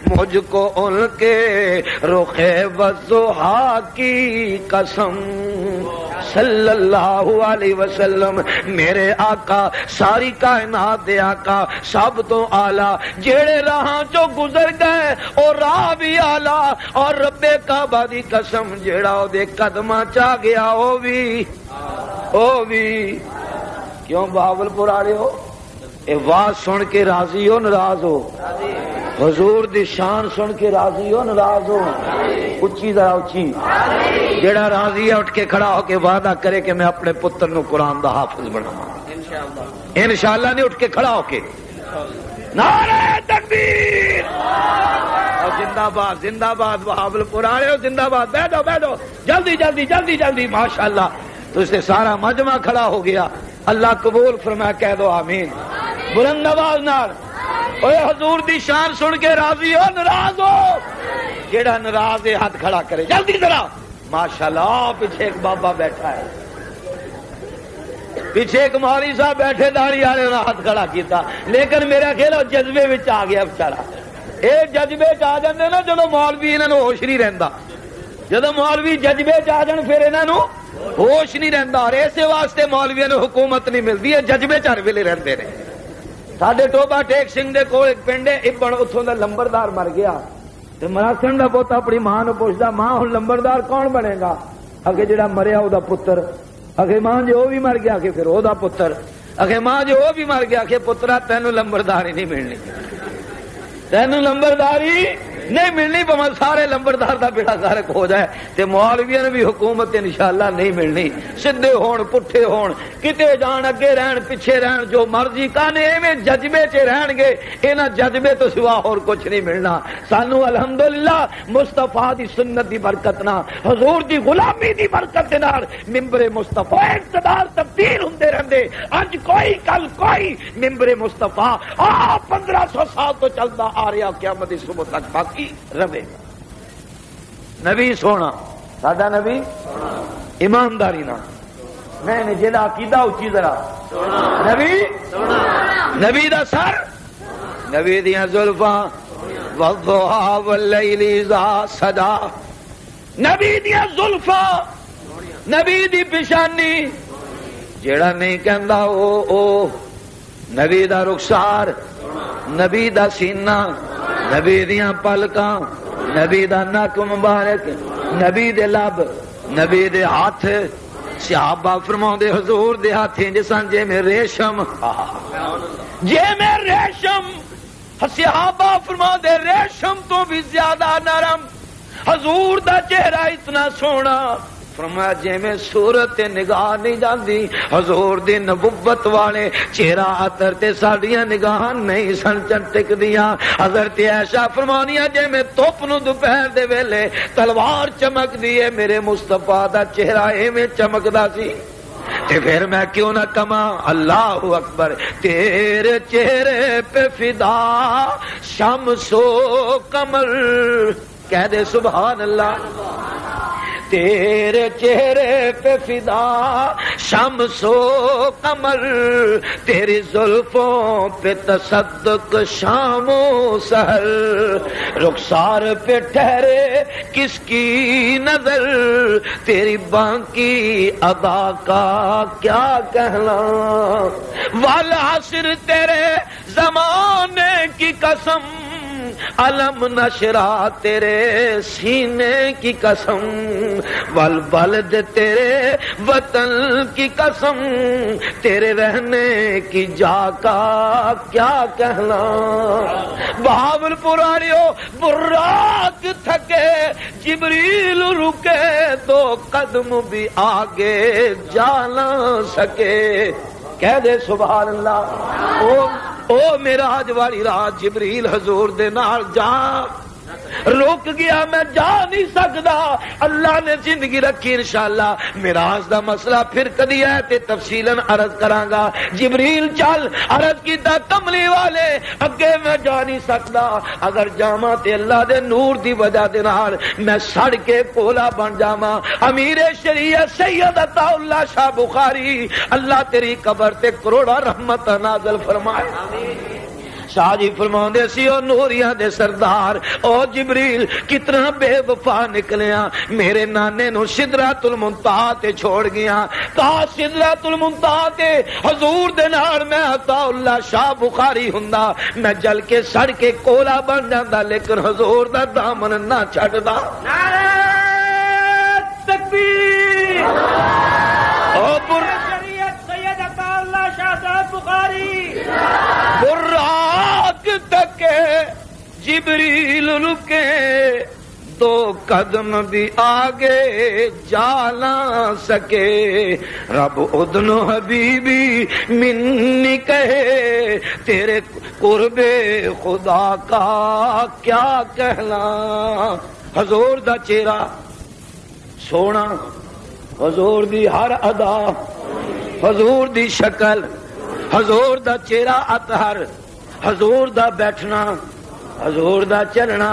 مجھ کو ان کے رخ والضحا کی قسم صلی اللہ علیہ وسلم. میرے آقا ساری کائنات دے آقا سب تو آلہ جیڑے راہاں چو گزر گئے اور راہ بھی آلہ. اور رب کعبہ دی قسم جیڑا او دے قدماں چا گیا او بھی کیوں بہاول پور آ رہے ہو؟ اے واز سن کے راضی ہو ناراض ہو؟ حضور دی شان سن کے راضی ہو ناراض ہو؟ اچھی ذرا اچھی. جیڑا راضی ہے اٹھ کے کھڑا ہو کے وعدہ کرے کہ میں اپنے پتر نو قرآن دا حافظ بناواں. انشاءاللہ نہیں اٹھ کے کھڑا ہو کے نعرہ تکبیر اور زندہ باد زندہ باد بہاول پور آ رہے ہو زندہ باد. بیٹھو جلدی جلدی جلدی جلدی. ماشاءاللہ تو اس سے سارا مجمع کھڑا ہو گیا. اللہ قبول فرمائے. کہہ دو آمین بلند آواز نال. اوے حضور دی شان سن کے راضی ہو ناراض ہو؟ جیڑا ناراض ہے ہاتھ کھڑا کرے جلدی ذرا. ماشاءاللہ پیچھے ایک بابا بیٹھا ہے پیچھے ایک مولوی صاحب بیٹھے داڑھی والے نے ہاتھ کھڑا کیتا. لیکن میرا خیال جذبے وچ آ گیا بیچارا. یہ جذبے چ آ جاندے نا جدوں مولوی انہاں نوں ہوش نہیں رہندا. جدوں مولوی جذبے چ آ جان پھر انہاں نوں ہوش نہیں رہندا. اور اسی واسطے مولویاں نوں حکومت نہیں ملدی ہے جذبے چ ہر ویلے رہندے نے. ساڈے ٹوبا ٹیک سنگھ دے کول ایک پنڈ ہے ابن اتھوں دا لمبردار مر گیا. تے مراسن دا پوتا اپنی ماں نو پوچھدا ماں ہن لمبردار کون بنے گا؟ اگے جڑا مریا او دا پتر، اگے ماں جو وہ بھی مر گیا کہ پھر او دا پتر، اگے ماں جو وہ بھی مر گیا کہ پترا تینوں لمبرداری نہیں ملنی، تینوں لمبرداری نہیں ملنی، پمر سارے لمبردار دا بیڑا غرق ہو جائے تے مولویاں بھی حکومت انشاءاللہ نہیں ملنی، سدھے ہون پٹھے ہون، کتے جان اگے رہن پیچھے رہن، جو مرضی کانے ایویں جذبے چ رہن گے، انہاں جذبے تو سوا اور کچھ نہیں ملنا۔ سانو الحمدللہ مصطفیٰ دی سنت دی برکت نال، حضور دی غلامی دی برکت دے نال ممبر مصطفیٰ اقتدار تبدیل ہوندے رہندے، اج کوئی کل کوئی ممبر مصطفیٰ 1500 سال تو چلدا آ رہا، قیامت دی صبح تک باقی رہے گا۔ نبی سونا ساڈا نبی ایمانداری نہ نہیں جہاں عقیدہ اچھی ذرا نبی نبی دا سر، نبی دیاں زلفاں والضحى واللیل اذا سجا، نبی دیاں زلفاں، نبی دی پیشانی، جیڑا نہیں کہندا او نبی دا رخسار، نبی دا سینہ، نبی دیاں پلکاں، نبی دا نک مبارک، نبی دے لب، نبی دے ہاتھ، صحابہ فرماؤندے حضور دے ہاتھیں جساں جے میں ریشم، جے میں ریشم، صحابہ فرماؤندے ریشم تو بھی زیادہ نرم، حضور دا چہرہ اتنا سونا، فرمایا جے میں صورت نگاہ نہیں جاندی، حضور دی نبوت والے چہرہ عطر تے ساڈیاں نگاہ نہیں سن ٹک دیاں۔ حضرت عائشہ فرمانیاں جے میں توپ نو دوپہر دے ویلے تلوار چمک دی ہے، میرے مصطفیٰ دا چہرہ ایویں چمکدا سی، تے پھر میں کیوں نہ کما اللہ اکبر، تیرے چہرے پہ فدا شمس و قمر، کہہ دے سبحان اللہ، تیرے چہرے پہ فدا شمس و قمر، تیری زلفوں پہ تصدق شام و سحر، رخسار پہ ٹھہرے کس کی نظر، تیری باقی ادا کا کیا کہنا، والعصر تیرے زمانے کی قسم، علم نشرا تیرے سینے کی قسم، والبلد تیرے وطن کی قسم، تیرے رہنے کی جا کا کیا کہنا، بہاول پراریو براق تھکے جبریل رکے، دو قدم بھی آگے جا نہ سکے، کہہ دے سبحان اللہ۔ او معراج والی رات جبریل حضور دے نال جا رک گیا، میں جا نہیں سکدا، اللہ نے زندگی رکھی، انشاءاللہ معراج دا مسئلہ پھر کدی ہے تے تفصیلاً عرض کراں گا۔ جبریل چل، عرض کیتا کملی والے اگے میں جا نہیں سکدا، اگر جاواں تے اللہ دے نور دی وجہ دے نال میں سڑ کے کولا بن جاواں۔ امیر شریعت سید عطا اللہ شاہ بخاری، اللہ تیری قبر تے کروڑا رحمت نازل فرمائے۔ شاہ جی فرماندے سی او نوریاں دے سردار، او جبریل کتنا بے وفا نکلیاں، میرے نانے نو سدرۃ المنتہا تے چھوڑ گیا، کہا سدرۃ المنتہا تے حضور دے نال میں عطا اللہ شاہ بخاری ہوندا، میں جل کے سڑ کے کولا بن جاندا، لیکن حضور دا دامن نہ چھڈدا۔ نعرہ تکبیر، او شریعت سید عطا اللہ شاہ صاحب بخاری، براق تک جبریل رکے، دو قدم بھی آگے جا نہ سکے، رب ادن حبیبی منی کہے، تیرے قرب خدا کا کیا کہنا۔ حضور دا چہرہ سونا، حضور دی ہر ادا، حضور دی شکل، حضور دا چہرہ اطہر، حضور دا بیٹھنا، حضور دا چلنا،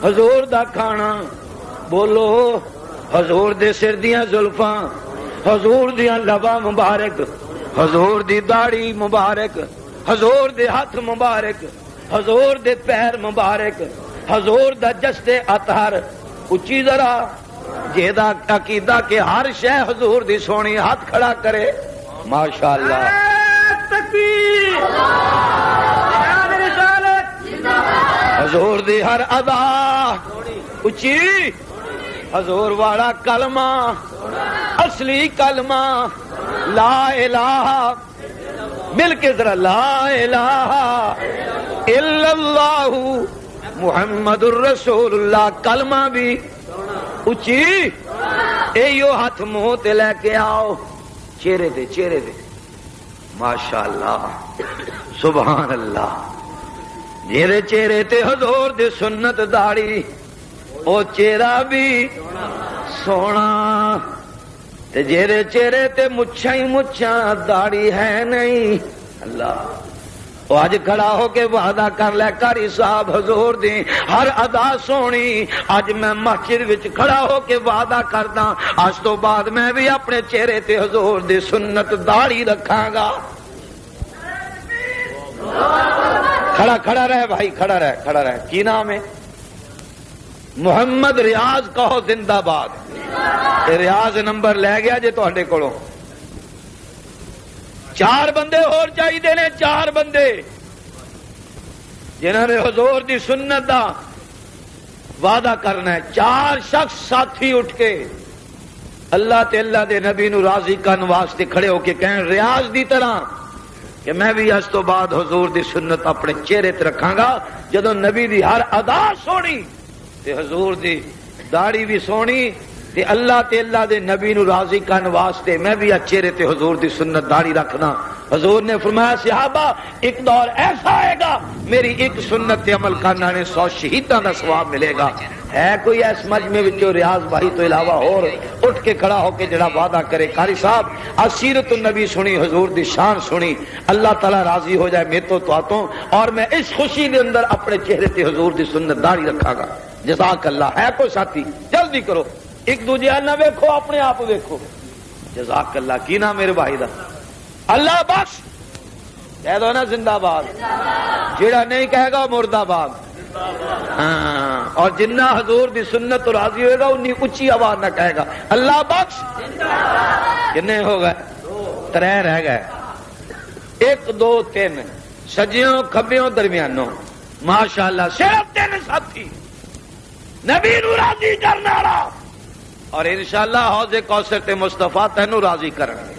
حضور دا کھانا، بولو حضور دے سر دیاں زلفاں، حضور دیاں لباں مبارک، حضور دی داڑھی مبارک، حضور دے ہاتھ مبارک، حضور دے پیر مبارک، حضور دا جسد اطہر، اچھی ذرا جیدہ عقیدہ کے ہر شے حضور دی سونی ہاتھ کھڑا کرے، ماشاءاللہ۔ تکبیر، حضور دی ہر ادا اچھی، حضور والا کلمہ اصلی کلمہ لا الہ، مل کے ذرا لا الہ الا اللہ محمد الرسول اللہ، کلمہ بھی اچھی، ایو ہاتھ منہ تے لے کے آؤ، چہرے دے چہرے دے، ماشاء اللہ سبحان اللہ، جیرے چہرے تے حضور دے سنت داڑھی، او چہرہ بھی سونا، تے جیرے چہرے تے مچھاں ہی مچھاں داڑھی ہے نہیں، اللہ وہ اج کھڑا ہو کے وعدہ کر لے قاری صاحب حضور دی ہر ادا سونی، اج میں مسجد وچ کھڑا ہو کے وعدہ کردا اج تو بعد میں بھی اپنے چہرے تے حضور دی سنت داڑھی رکھاں گا۔ کھڑا رہ بھائی، کھڑا رہ، کی نام ہے؟ محمد ریاض کہو زندہ باد، ریاض نمبر لے گیا جے تہاڈے کولوں، 4 بندے اور چاہیے نے، 4 بندے جنہوں نے حضور دی سنت دا وعدہ کرنا ہے، 4 شخص ساتھی اٹھ کے اللہ تے اللہ دے نبی نو راضی کرن واسطے کھڑے ہو کے کہیں ریاض دی طرح کہ میں بھی اس تو بعد حضور دی سنت اپنے چہرے تے رکھاں گا، جدوں نبی دی ہر ادا سونی تے حضور دی داڑھی بھی سونی تے اللہ تے اللہ دے نبی نو راضی کرن واسطے میں بھی چہرے تے حضور دی سنت داڑھی رکھنا۔ حضور نے فرمایا صحابہ ایک دور ایسا آئے گا میری ایک سنت تے عمل کرنا نے 100 شہیداں دا ثواب ملے گا۔ ہے کوئی اس مجمع وچوں ریاض بھائی تو علاوہ اور اٹھ کے کھڑا ہو کے جڑا وعدہ کرے قاری صاحب سیرت النبی سنی، حضور دی شان سنی، اللہ تعالی راضی ہو جائے میرے تو آتوں، اور میں اس خوشی دے اندر اپنے چہرے تے حضور دی سنت داڑھی رکھاں گا۔ جزاک اللہ۔ ہے کوئی ساتھی؟ جلدی کرو، ایک دوجے نہ ویکھو، اپنے آپ ویکھو۔ جزاک اللہ۔ کی نام میرے بھائی دا؟ اللہ بخش کہہ دو نا زندہ باد، جیڑا نہیں کہے گا مردہ آباد۔ ہاں، اور جنہ حضور دی سنت تو راضی ہوئے گا انی اچھی آواز نہ کہے گا اللہ بخش۔ کتنے ہو گئے؟ 3 رہ گئے، 1 2 3 سجیوں کھبیوں درمیانوں، ماشاءاللہ صرف 3 ساتھی نبی نو راضی کرنا والا، اور انشاءاللہ حوض کوثر تے مصطفیٰ تینوں راضی کرنگے۔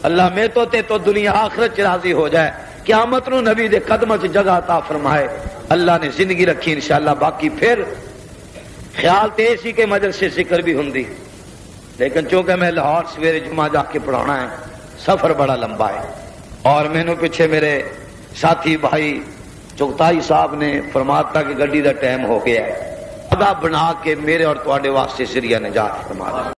اللہ میں تو تے تو دنیا آخرت چ راضی ہو جائے، قیامت نو نبی دے قدموں چ جگہ عطا فرمائے۔ اللہ نے زندگی رکھی انشاءاللہ، باقی پھر خیال تے اسی کے مجلس سے ذکر بھی ہوندی، لیکن چونکہ میں لاہور سویرے جمعہ جا کے پڑھانا ہے، سفر بڑا لمبا ہے، اور مینوں پیچھے میرے ساتھی بھائی چغتائی صاحب نے فرماتا کہ گڈی دا ٹائم ہو گیا ہے، بنا کے میرے اور تواڈے واسطے ذریعہ نجات فرما۔